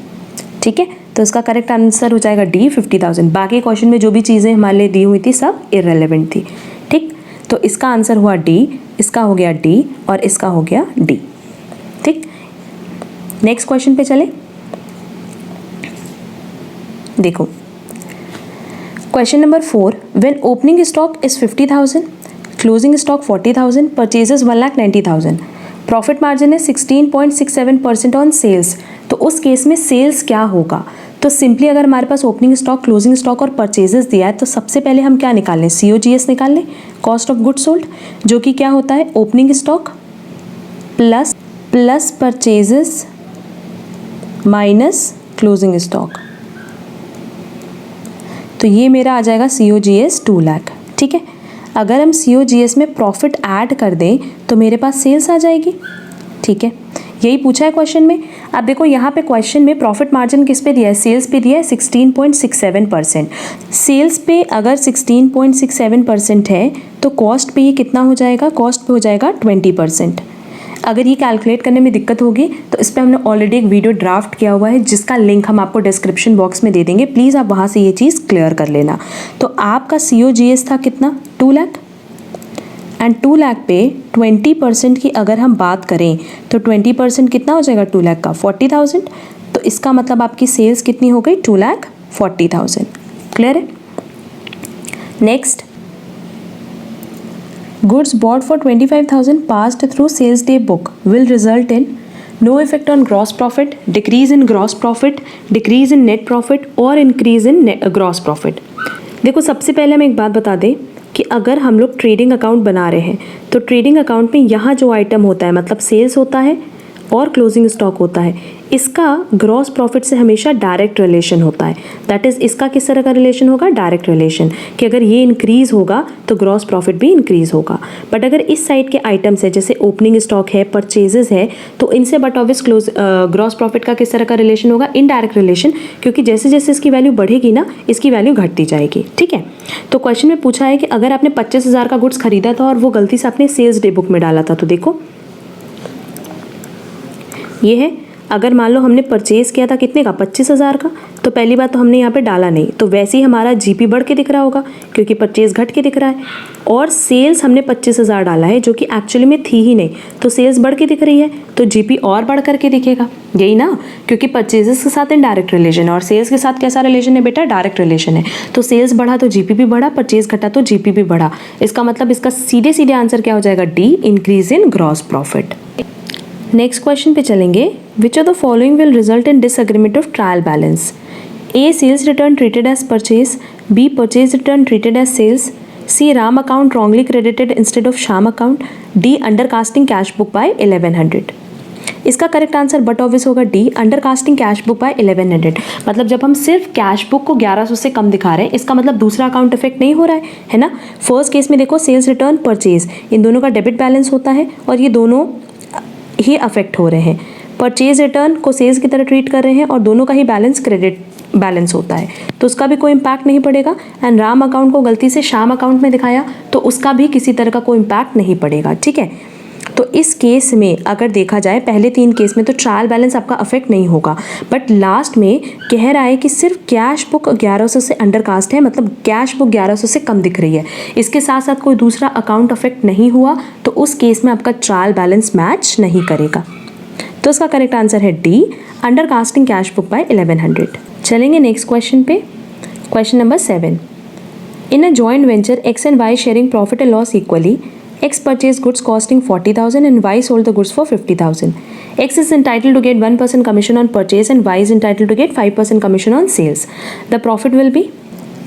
ठीक है, तो इसका करेक्ट आंसर हो जाएगा डी 50,000। बाकी क्वेश्चन में जो भी चीज़ें हमारे लिए दी हुई थी सब इररेलेवेंट थी। ठीक, तो इसका आंसर हुआ डी, इसका हो गया डी और इसका हो गया डी। ठीक, नेक्स्ट क्वेश्चन पे चले। देखो question number 4, when opening stock is 50,000, closing stock 40,000, purchases 1,90,000, profit margin है 16.67% ऑन सेल्स, तो उस केस में सेल्स क्या होगा। तो सिंपली अगर हमारे पास ओपनिंग स्टॉक, क्लोजिंग स्टॉक और परचेजेस दिया है तो सबसे पहले हम क्या निकाल लें, COGS निकाल लें, कॉस्ट ऑफ गुड्स सोल्ड, जो कि क्या होता है opening stock plus purchases minus closing stock, तो ये मेरा आ जाएगा COGS 2 लाख। ठीक है, अगर हम COGS में प्रॉफिट ऐड कर दें तो मेरे पास सेल्स आ जाएगी। ठीक है, यही पूछा है क्वेश्चन में। अब देखो यहाँ पे क्वेश्चन में प्रॉफिट मार्जिन किस पे दिया है, सेल्स पे दिया है 16.67%। सेल्स पे अगर 16.67% है तो कॉस्ट पे ये कितना हो जाएगा, कॉस्ट पे हो जाएगा 20%। अगर ये कैलकुलेट करने में दिक्कत होगी तो इस पर हमने ऑलरेडी एक वीडियो ड्राफ्ट किया हुआ है जिसका लिंक हम आपको डिस्क्रिप्शन बॉक्स में दे देंगे, प्लीज़ आप वहाँ से ये चीज़ क्लियर कर लेना। तो आपका COGS था कितना, 2 लाख, एंड 2 लाख पे 20% की अगर हम बात करें तो 20% कितना हो जाएगा 2 लाख का, 40,000, तो इसका मतलब आपकी सेल्स कितनी हो गई, 2,40,000। क्लियर है। Next, goods bought for 25,000 passed through sales day book will result in no effect on gross profit, decrease in gross profit, decrease in net profit और increase in gross profit। देखो सबसे पहले हम एक बात बता दें कि अगर हम लोग ट्रेडिंग अकाउंट बना रहे हैं तो ट्रेडिंग अकाउंट में यहाँ जो आइटम होता है मतलब सेल्स होता है और क्लोजिंग स्टॉक होता है, इसका ग्रॉस प्रॉफिट से हमेशा डायरेक्ट रिलेशन होता है। दैट इज़ इसका किस तरह का रिलेशन होगा, डायरेक्ट रिलेशन, कि अगर ये इंक्रीज़ होगा तो ग्रॉस प्रॉफिट भी इंक्रीज़ होगा। बट अगर इस साइड के आइटम्स है जैसे ओपनिंग स्टॉक है, परचेजेस है, तो इनसे बट ऑब्वियस ग्रॉस प्रॉफिट का किस तरह का रिलेशन होगा, इनडायरेक्ट रिलेशन, क्योंकि जैसे जैसे इसकी वैल्यू बढ़ेगी ना इसकी वैल्यू घटती जाएगी। ठीक है, तो क्वेश्चन में पूछा है कि अगर आपने 25,000 का गुड्स खरीदा था और वो गलती से आपने सेल्स डे बुक में डाला था, तो देखो ये है, अगर मान लो हमने परचेज़ किया था कितने का, 25,000 का, तो पहली बात तो हमने यहाँ पे डाला नहीं, तो वैसे ही हमारा GP बढ़ के दिख रहा होगा क्योंकि परचेज़ घट के दिख रहा है, और सेल्स हमने 25,000 डाला है जो कि एक्चुअली में थी ही नहीं, तो सेल्स बढ़ के दिख रही है, तो GP और बढ़ करके दिखेगा, यही ना, क्योंकि परचेजेस के साथ इनडायरेक्ट रिलेशन है और सेल्स के साथ कैसा रिलेशन है बेटा, डायरेक्ट रिलेशन है। तो सेल्स बढ़ा तो GP भी बढ़ा, परचेज घटा तो GP भी बढ़ा। इसका मतलब इसका सीधे सीधे आंसर क्या हो जाएगा, D, increase in gross profit. Next question पे चलेंगे, which of the following will result in disagreement of trial balance, A sales return treated as purchase, B purchase return treated as sales, C Ram account wrongly credited instead of Shyam account, D undercasting cash book by 1100। इसका correct answer but obvious होगा D, undercasting cash book by 1100। मतलब जब हम सिर्फ cash book को 1100 से कम दिखा रहे हैं इसका मतलब दूसरा अकाउंट इफेक्ट नहीं हो रहा है ना। फर्स्ट केस में देखो सेल्स रिटर्न परचेज इन दोनों का डेबिट बैलेंस होता है और ये दोनों ही अफेक्ट हो रहे हैं, परचेज रिटर्न को सेल्स की तरह ट्रीट कर रहे हैं और दोनों का ही बैलेंस क्रेडिट बैलेंस होता है, तो उसका भी कोई इम्पैक्ट नहीं पड़ेगा। एंड राम अकाउंट को गलती से श्याम अकाउंट में दिखाया तो उसका भी किसी तरह का कोई इम्पैक्ट नहीं पड़ेगा। ठीक है, तो इस केस में अगर देखा जाए पहले 3 केस में तो ट्रायल बैलेंस आपका अफेक्ट नहीं होगा, बट लास्ट में कह रहा है कि सिर्फ कैश बुक 1100 से अंडरकास्ट है, मतलब कैश बुक 1100 से कम दिख रही है, इसके साथ साथ कोई दूसरा अकाउंट अफेक्ट नहीं हुआ, तो उस केस में आपका ट्रायल बैलेंस मैच नहीं करेगा। तो इसका करेक्ट आंसर है D, undercasting cash book by 1100। चलेंगे नेक्स्ट क्वेश्चन पे, question number 7, in a joint venture X and Y sharing profit and loss equally, X purchased goods costing 40,000 and Y sold the goods for 50,000. X is entitled to get 1% commission on purchase and Y is entitled to get 5% commission on sales. The profit will be,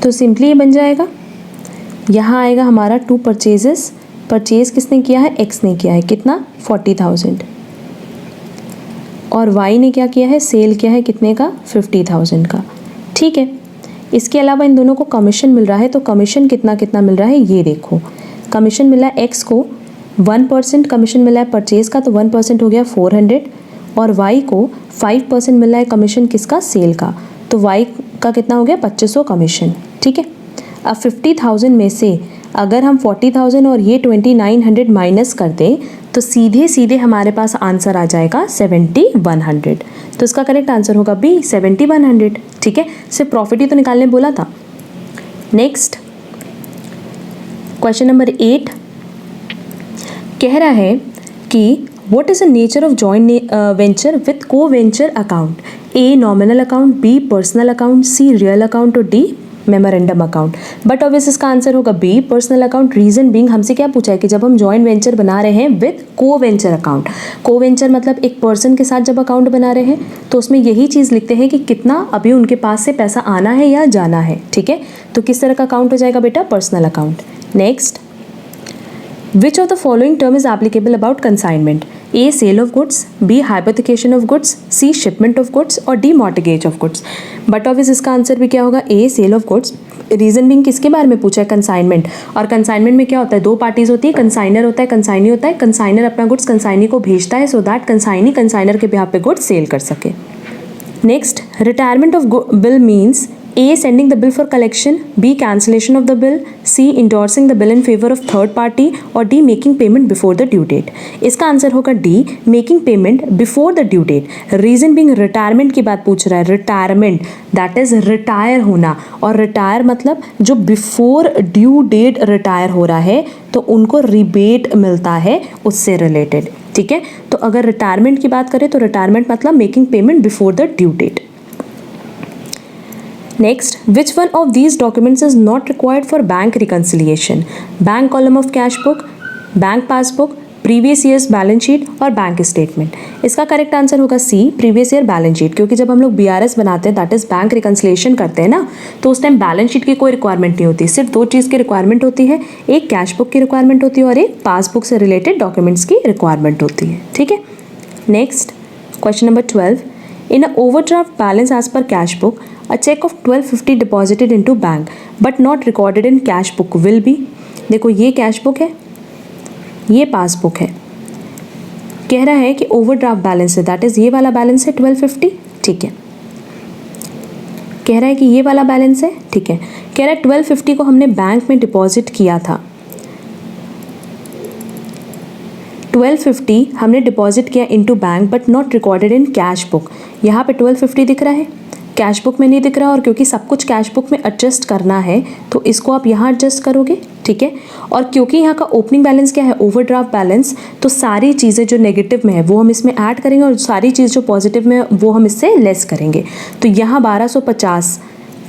तो simply ये बन जाएगा, यहाँ आएगा हमारा 2 purchases, purchase किसने किया है, X ने किया है, कितना 40,000, और Y ने क्या किया है, सेल किया है कितने का, 50,000 का। ठीक है, इसके अलावा इन दोनों को कमीशन मिल रहा है, तो कमीशन कितना कितना मिल रहा है ये देखो, कमीशन मिला है X को 1% कमीशन मिला है परचेज का, तो 1% हो गया 400, और Y को 5% मिला है कमीशन किसका, सेल का, तो Y का कितना हो गया 2500 कमीशन, ठीक है। अब 50,000 में से अगर हम 40,000 और ये 2900 माइनस कर दें तो सीधे सीधे हमारे पास आंसर आ जाएगा 7100। तो इसका करेक्ट आंसर होगा बी 7100, ठीक है। सिर्फ प्रॉफिट ही तो निकालने बोला था। नेक्स्ट क्वेश्चन नंबर 8 कह रहा है कि what is the nature of joint venture with co venture account, A nominal account, B personal account, C real account और D memorandum account. But obvious इसका आंसर होगा B personal account. Reason being हमसे क्या पूछा है कि जब हम जॉइंट वेंचर बना रहे हैं विद को वेंचर अकाउंट, को वेंचर मतलब एक पर्सन के साथ जब अकाउंट बना रहे हैं तो उसमें यही चीज़ लिखते हैं कि कितना अभी उनके पास से पैसा आना है या जाना है, ठीक है। तो किस तरह का अकाउंट हो जाएगा बेटा, personal account. Next, which of the following term is applicable about consignment, A sale of goods, B hypothecation of goods, C shipment of goods और D mortgage of goods. But obvious इसका answer भी क्या होगा, A sale of goods. Reason being किसके बारे में पूछा है, कंसाइनमेंट। और कंसाइनमेंट में क्या होता है, दो पार्टीज होती है, कंसाइनर होता है, कंसाइनी होता है। कंसाइनर अपना गुड्स कंसाइनी को भेजता है सो दैट कंसाइनी कंसाइनर के बिहाफ पे गुड्स सेल कर सके। Next, retirement of bill means A sending the bill for collection, B cancellation of the bill, C endorsing the bill in favor of third party और D making payment before the due date। इसका answer होगा D making payment before the due date। Reason being retirement की बात पूछ रहा है, retirement that is retire होना, और रिटायर मतलब जो बिफोर ड्यू डेट रिटायर हो रहा है तो उनको रिबेट मिलता है उससे रिलेटेड, ठीक है। तो अगर रिटायरमेंट की बात करें तो रिटायरमेंट मतलब making payment before the due date. Next, which one of these documents is not required for bank reconciliation? Bank column of cash book, bank passbook, previous year's balance sheet और bank statement. इसका correct answer होगा सी previous year balance sheet, क्योंकि जब हम लोग BRS बनाते हैं that is bank reconciliation करते हैं ना, तो उस टाइम बैलेंस शीट की कोई रिक्वायरमेंट नहीं होती, सिर्फ दो चीज़ की रिक्वायरमेंट होती है, एक कैश बुक की रिक्वायरमेंट होती है और एक पासबुक से रिलेटेड डॉक्यूमेंट्स की रिक्वायरमेंट होती है, ठीक है। Next question number 12, in a overdraft balance as per cash book, a check of 1250 deposited into bank but not recorded in cash book will be। देखो ये कैश बुक है, ये पासबुक है, कह रहा है कि ओवरड्राफ्ट बैलेंस है, दैट इज ये वाला बैलेंस है 1250, ठीक है। कह रहा है कि ये वाला बैलेंस है, ठीक है। कह रहा है 1250 को हमने बैंक में डिपॉजिट किया था, 1250 हमने डिपॉजिट किया into bank but not recorded in cash book. यहाँ पे 1250 दिख रहा है, कैश बुक में नहीं दिख रहा, और क्योंकि सब कुछ कैश बुक में एडजस्ट करना है तो इसको आप यहाँ एडजस्ट करोगे, ठीक है। और क्योंकि यहाँ का ओपनिंग बैलेंस क्या है, ओवरड्राफ्ट बैलेंस, तो सारी चीज़ें जो नेगेटिव में है वो हम इसमें ऐड करेंगे और सारी चीज़ जो पॉजिटिव में है वो हम इससे लेस करेंगे। तो यहाँ 1250,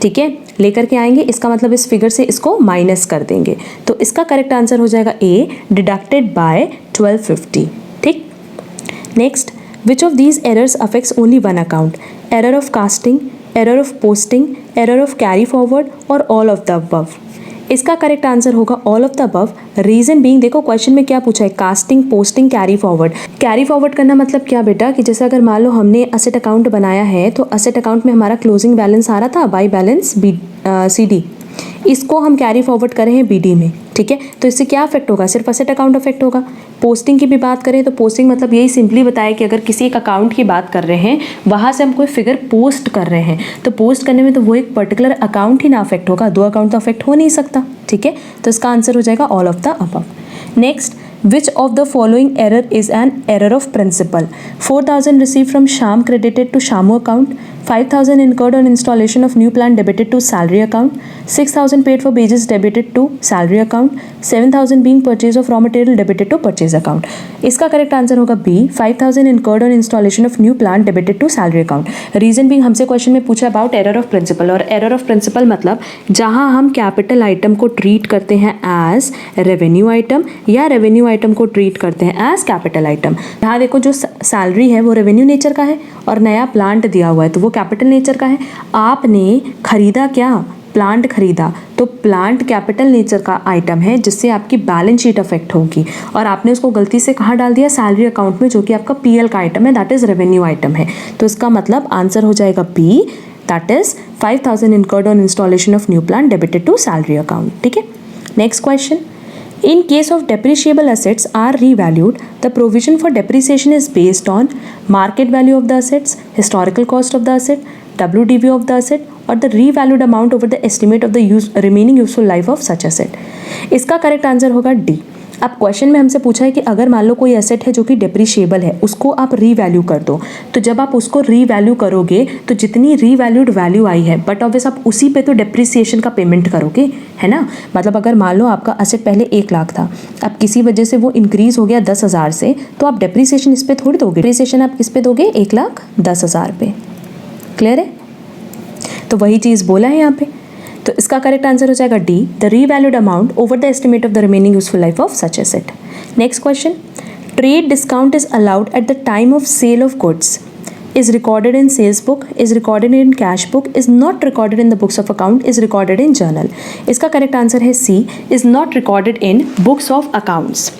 ठीक है, लेकर के आएंगे, इसका मतलब इस फिगर से इसको माइनस कर देंगे। तो इसका करेक्ट आंसर हो जाएगा ए डिडक्टेड बाय 1250, ठीक। Next, which of these errors affects only one account, error of casting, error of posting, error of carry forward और ऑल ऑफ द अबव। इसका करेक्ट आंसर होगा all of the above. Reason being, देखो question में क्या पूछा है, casting, posting, carry forward. Carry forward करना मतलब क्या बेटा, कि जैसे अगर मान लो हमने असेट अकाउंट बनाया है तो असेट अकाउंट में हमारा क्लोजिंग बैलेंस आ रहा था, बाई बैलेंस CD, इसको हम कैरी फॉरवर्ड कर रहे हैं BD में, ठीक है। तो इससे क्या अफेक्ट होगा, सिर्फ असेट अकाउंट अफेक्ट होगा। पोस्टिंग की भी बात करें तो पोस्टिंग मतलब यही सिंपली बताया कि अगर किसी एक अकाउंट की बात कर रहे हैं, वहाँ से हम कोई फिगर पोस्ट कर रहे हैं, तो पोस्ट करने में तो वो एक पर्टिकुलर अकाउंट ही ना अफेक्ट होगा, दो अकाउंट तो अफेक्ट हो नहीं सकता, ठीक है। तो इसका आंसर हो जाएगा all of the above. Next, which of the following error is an error of principal? 4,000 received from Sham credited to Shamu account, 5,000 incurred on installation of new plant debited to salary account, 6,000 paid for wages debited to salary account, 7,000 being purchase of raw material debited to purchase account। इसका correct answer होगा B 5,000 incurred on installation of new plant debited to salary account। रीजन भी हमसे question में पूछा about error of principle, और error of principle मतलब जहाँ हम कैपिटल आइटम को ट्रीट करते हैं एज रेवेन्यू आइटम या रेवेन्यू आइटम को ट्रीट करते हैं एज कैपिटल आइटम। यहाँ देखो जो सैलरी है वो रेवेन्यू नेचर का है और नया प्लांट दिया हुआ है तो वो कैपिटल नेचर का है। आपने खरीदा क्या, प्लांट खरीदा, तो प्लांट कैपिटल नेचर का आइटम है जिससे आपकी बैलेंस शीट अफेक्ट होगी, और आपने उसको गलती से कहाँ डाल दिया, सैलरी अकाउंट में, जो कि आपका PL का आइटम है, दैट इज रेवेन्यू आइटम है। तो इसका मतलब आंसर हो जाएगा B, that is 5,000 incurred on installation of new plant debited to salary account, ठीक है। Next question, in case of depreciable assets are revalued, the provision for depreciation is based on market value of the assets, historical cost of the asset, WDV of the asset or the revalued amount over the estimate of the remaining useful life of such asset. इसका correct answer होगा D. अब question में हमसे पूछा है कि अगर मान लो कोई एसेट है जो कि डेप्रिशिएबल है, उसको आप रीवैल्यू कर दो, तो जब आप उसको रीवैल्यू करोगे तो जितनी रीवैल्यूड वैल्यू आई है बट ऑब्वियस आप उसी पे तो डेप्रिसिएशन का पेमेंट करोगे, है ना। मतलब अगर मान लो आपका एसेट पहले 1 लाख था, अब किसी वजह से वो इंक्रीज हो गया 10,000 से, तो आप डेप्रिसिएशन इस पर थोड़ी दोगे, डेप्रिसिएशन आप किस पे दोगे, 1,10,000 पे। क्लियर है। तो वही चीज़ बोला है यहाँ पे, तो इसका करेक्ट आंसर हो जाएगा D, the revalued amount over the estimate of the remaining useful life of such asset. Next question, trade discount is allowed at the time of sale of goods, is recorded in sales book, is recorded in cash book, is not recorded in the books of account, is recorded in journal। इसका correct answer है सी, is not recorded in books of accounts।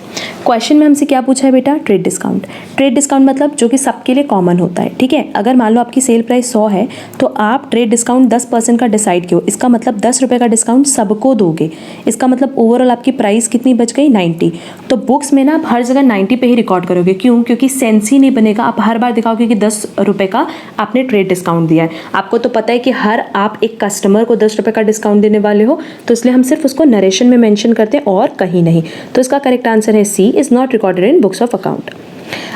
Question में हमसे क्या पूछा है बेटा, trade discount. Trade discount मतलब जो कि सबके लिए कॉमन होता है, ठीक है। अगर मान लो आपकी सेल प्राइस 100 है तो आप ट्रेड डिस्काउंट 10% का डिसाइड किया, इसका मतलब 10 रुपये का डिस्काउंट सबको दोगे, इसका मतलब ओवरऑल आपकी प्राइस कितनी बच गई, 90। तो बुक्स में ना आप हर जगह 90 पे ही रिकॉर्ड करोगे, क्यों, क्योंकि सेंस ही नहीं बनेगा, आप हर बार दिखाओगे कि 10 रुपये का आपने ट्रेड डिस्काउंट दिया है। आपको तो पता है कि हर आप एक कस्टमर को 10 रुपये का डिस्काउंट देने वाले हो, तो इसलिए हम सिर्फ उसको नरेशन में मेंशन करते हैं और कहीं नहीं। तो इसका करेक्ट आंसर है C, is not recorded in books of account.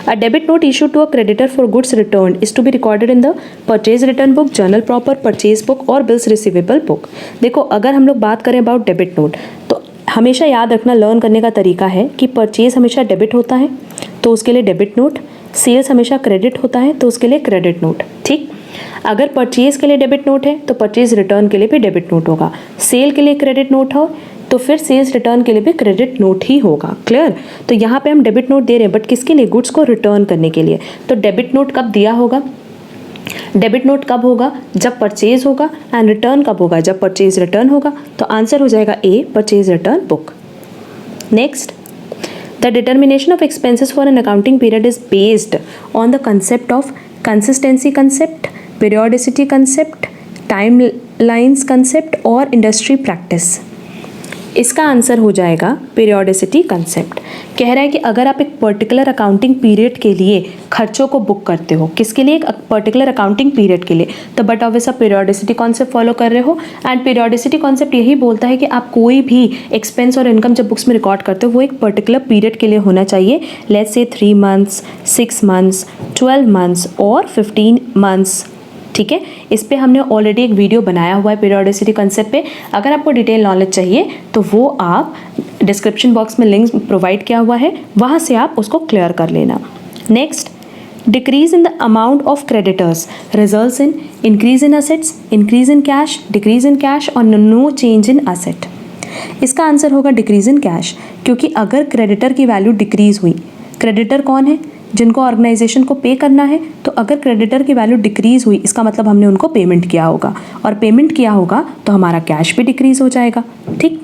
A debit note issued to a creditor for goods returned is to be recorded in the purchase return book, journal proper, purchase book और bills receivable book। देखो अगर हम लोग बात करें about debit note, तो हमेशा याद रखना, लर्न करने का तरीका है कि परचेज हमेशा डेबिट होता है तो उसके लिए डेबिट नोट, सेल्स हमेशा क्रेडिट होता है तो उसके लिए क्रेडिट नोट। ठीक, अगर परचेज के लिए डेबिट नोट है तो परचेज रिटर्न के लिए भी डेबिट नोट होगा, सेल के लिए क्रेडिट नोट हो तो फिर सेल्स रिटर्न के लिए भी क्रेडिट नोट ही होगा। क्लियर। तो यहाँ पे हम डेबिट नोट दे रहे हैं बट किसके लिए, गुड्स को रिटर्न करने के लिए। तो डेबिट नोट कब दिया होगा, डेबिट नोट कब होगा, जब परचेज होगा, एंड रिटर्न कब होगा, जब परचेज रिटर्न होगा। तो आंसर हो जाएगा A, purchase return book. Next, the determination of expenses for an accounting period is based on the concept of consistency concept, periodicity concept, time lines concept और industry practice. इसका answer हो जाएगा periodicity concept. कह रहा है कि अगर आप एक पर्टिकुलर अकाउंटिंग पीरियड के लिए खर्चों को बुक करते हो, किसके लिए, एक पर्टिकुलर अकाउंटिंग पीरियड के लिए, तो बट ऑब्वियस आप पीरियोडिसिटी कॉन्सेप्ट फॉलो कर रहे हो। एंड पीरियोडिसिटी कॉन्सेप्ट यही बोलता है कि आप कोई भी एक्सपेंस और इनकम जब बुक्स में रिकॉर्ड करते हो वो एक पर्टिकुलर पीरियड के लिए होना चाहिए। Let's say 3 months, 6 months, 12 months और 15 मंथ्स। ठीक है, इस पे हमने ऑलरेडी एक वीडियो बनाया हुआ है पीरियोडिसिटी कंसेप्ट पे। अगर आपको डिटेल नॉलेज चाहिए तो वो आप डिस्क्रिप्शन बॉक्स में लिंक प्रोवाइड किया हुआ है, वहाँ से आप उसको क्लियर कर लेना। Next, decrease in the amount of creditors results in increase in assets, increase in cash, decrease in cash और नो चेंज इन असेट। इसका आंसर होगा डिक्रीज इन कैश, क्योंकि अगर क्रेडिटर की वैल्यू डिक्रीज हुई, क्रेडिटर कौन है, जिनको ऑर्गेनाइजेशन को पे करना है, तो अगर क्रेडिटर की वैल्यू डिक्रीज हुई इसका मतलब हमने उनको पेमेंट किया होगा, और पेमेंट किया होगा तो हमारा कैश भी डिक्रीज हो जाएगा। ठीक।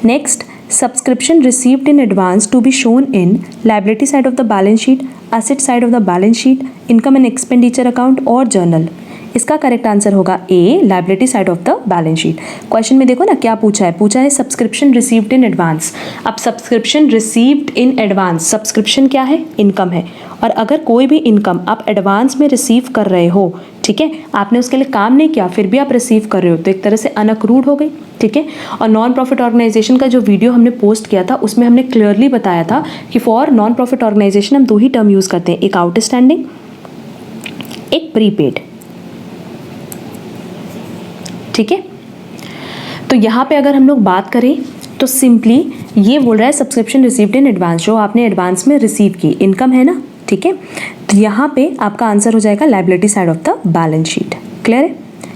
Next, subscription received in advance to be shown in liability side of the balance sheet, asset side of the balance sheet, income and expenditure account और जर्नल। इसका करेक्ट आंसर होगा A, liability side of the balance sheet. Question में देखो ना क्या पूछा है, पूछा है सब्सक्रिप्शन रिसीव्ड इन एडवांस। अब subscription received in advance, subscription क्या है, इनकम है, और अगर कोई भी इनकम आप एडवांस में रिसीव कर रहे हो, ठीक है, आपने उसके लिए काम नहीं किया फिर भी आप रिसीव कर रहे हो, तो एक तरह से अनअक्रूड हो गई। ठीक है, और नॉन प्रॉफिट ऑर्गेनाइजेशन का जो वीडियो हमने पोस्ट किया था उसमें हमने क्लियरली बताया था कि फॉर नॉन प्रॉफिट ऑर्गेनाइजेशन हम 2 ही टर्म यूज़ करते हैं, एक आउटस्टैंडिंग, एक प्रीपेड। ठीक है, तो यहाँ पे अगर हम लोग बात करें तो सिंपली ये बोल रहा है सब्सक्रिप्शन रिसीव्ड इन एडवांस, जो आपने एडवांस में रिसीव की इनकम है ना। ठीक है, तो यहाँ पे आपका आंसर हो जाएगा liability side of the balance sheet. Clear है।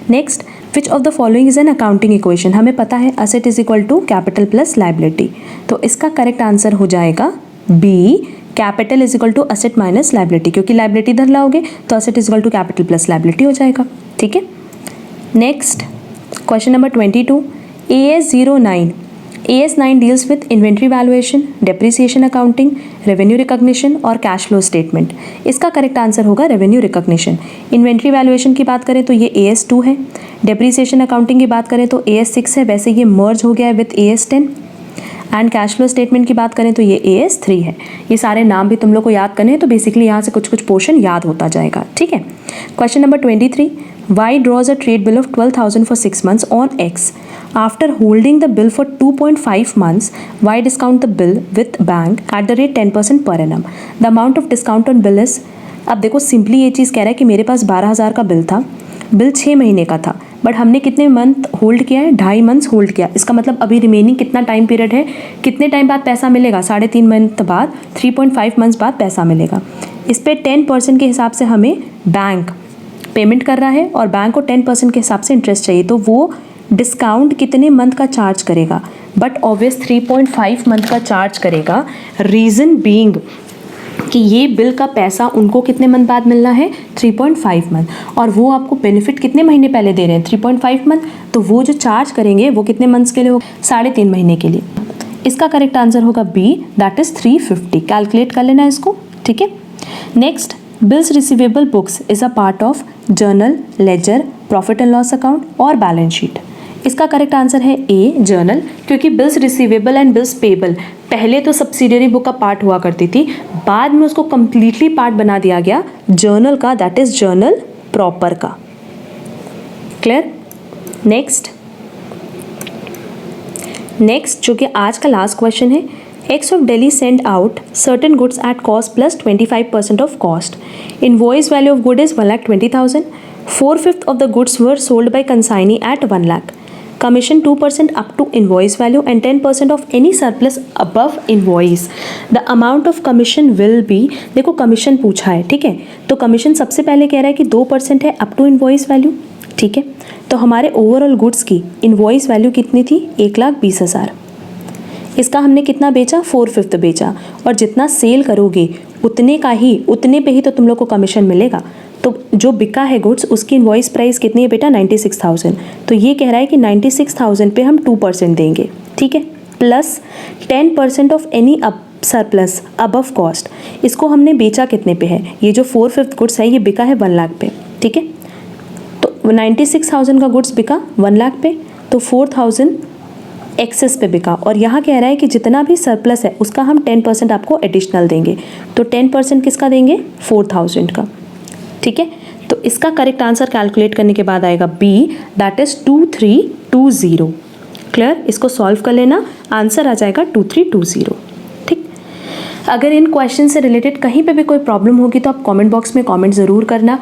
Next, which of the following is an accounting equation. हमें पता है asset is equal to capital plus liability, तो इसका करेक्ट आंसर हो जाएगा B, capital is equal to asset minus liability, क्योंकि liability इधर लाओगे तो asset is equal to capital plus liability हो जाएगा। ठीक है। Next, question number 22, AS09 AS9 deals with inventory valuation, depreciation accounting, revenue recognition और कैश फ्लो स्टेटमेंट। इसका करेक्ट आंसर होगा रेवेन्यू रिकॉग्निशन। इन्वेंट्री वैल्यूएशन की बात करें तो ये AS2 है, डेप्रिसिएशन अकाउंटिंग की बात करें तो AS6 है, वैसे ये मर्ज हो गया है with AS10। And cash flow statement की बात करें तो ये AS3 है। ये सारे नाम भी तुम लोग को याद करने हैं, तो बेसिकली यहाँ से कुछ कुछ पोर्शन याद होता जाएगा, ठीक है। Question number 23, Y draws a trade bill of 12,000 for 6 months on X after holding the bill for 2.5 months, Y discount the bill with bank at the rate 10% per annum, the amount of discount on bill is. अब देखो simply ये चीज़ कह रहा है कि मेरे पास 12,000 का bill था, बिल 6 महीने का था, बट हमने कितने मंथ होल्ड किया है, 2.5 months होल्ड किया। इसका मतलब अभी रिमेनिंग कितना टाइम पीरियड है, कितने टाइम बाद पैसा मिलेगा, 3.5 मंथ बाद, 3.5 months बाद पैसा मिलेगा। इस पर 10% के हिसाब से हमें बैंक पेमेंट कर रहा है और बैंक को 10% के हिसाब से इंटरेस्ट चाहिए, तो वो डिस्काउंट कितने मंथ का चार्ज करेगा, बट ऑब्वियस 3.5 मंथ का चार्ज करेगा। रीज़न बीइंग कि ये बिल का पैसा उनको कितने मंथ बाद मिलना है, 3.5 मंथ, और वो आपको बेनिफिट कितने महीने पहले दे रहे हैं, 3.5 मंथ, तो वो जो चार्ज करेंगे वो कितने मंथ्स के लिए होगा, 3.5 महीने के लिए। इसका करेक्ट आंसर होगा बी, दैट इज 350। कैलकुलेट कर लेना इसको, ठीक है। Next, bills receivable books is a part of journal, ledger, profit and loss account और बैलेंस शीट। इसका करेक्ट आंसर है ए, जर्नल, क्योंकि bills receivable and bills payable पहले तो सब्सिडियरी बुक का पार्ट हुआ करती थी, बाद में उसको कम्प्लीटली पार्ट बना दिया गया जर्नल का, दैट इज जर्नल प्रॉपर का। क्लियर। नेक्स्ट जो कि आज का लास्ट क्वेश्चन है, X of Delhi sent out certain goods at cost plus 25% of cost. Invoice value of good is 1,20,000. 4/5 of the goods were sold by consignee at 1 lakh. Commission 2% up to invoice value and 10% of any surplus above invoice. The amount of commission will be, देखो commission पूछा है, ठीक है, तो commission सबसे पहले कह रहा है कि 2% है अप टू इन्वॉइस वैल्यू, ठीक है। तो हमारे ओवरऑल गुड्स की इन्वॉइस वैल्यू कितनी थी, 1,20,000। इसका हमने कितना बेचा, 4/5 बेचा, और जितना सेल करोगे उतने पे ही तो तुम लोग को कमीशन मिलेगा। तो जो बिका है गुड्स उसकी इनवॉइस प्राइस कितनी है बेटा, 96,000। तो ये कह रहा है कि 96,000 पे हम 2% देंगे, ठीक है, plus 10% of any surplus above cost. इसको हमने बेचा कितने पे है, ये जो 4/5 गुड्स है ये बिका है 1 लाख पे, ठीक है। तो 96,000 का गुड्स बिका 1 लाख पे, तो 4,000 एक्सेस पे बिका, और यहाँ कह रहा है कि जितना भी सरप्लस है उसका हम 10% आपको एडिशनल देंगे। तो 10% किसका देंगे, 4,000 का, ठीक है। तो इसका करेक्ट आंसर कैलकुलेट करने के बाद आएगा बी, दैट इज 2320। क्लियर। इसको सॉल्व कर लेना, आंसर आ जाएगा 2320, ठीक। अगर इन क्वेश्चन से रिलेटेड कहीं पे भी कोई प्रॉब्लम होगी तो आप कमेंट बॉक्स में कमेंट ज़रूर करना।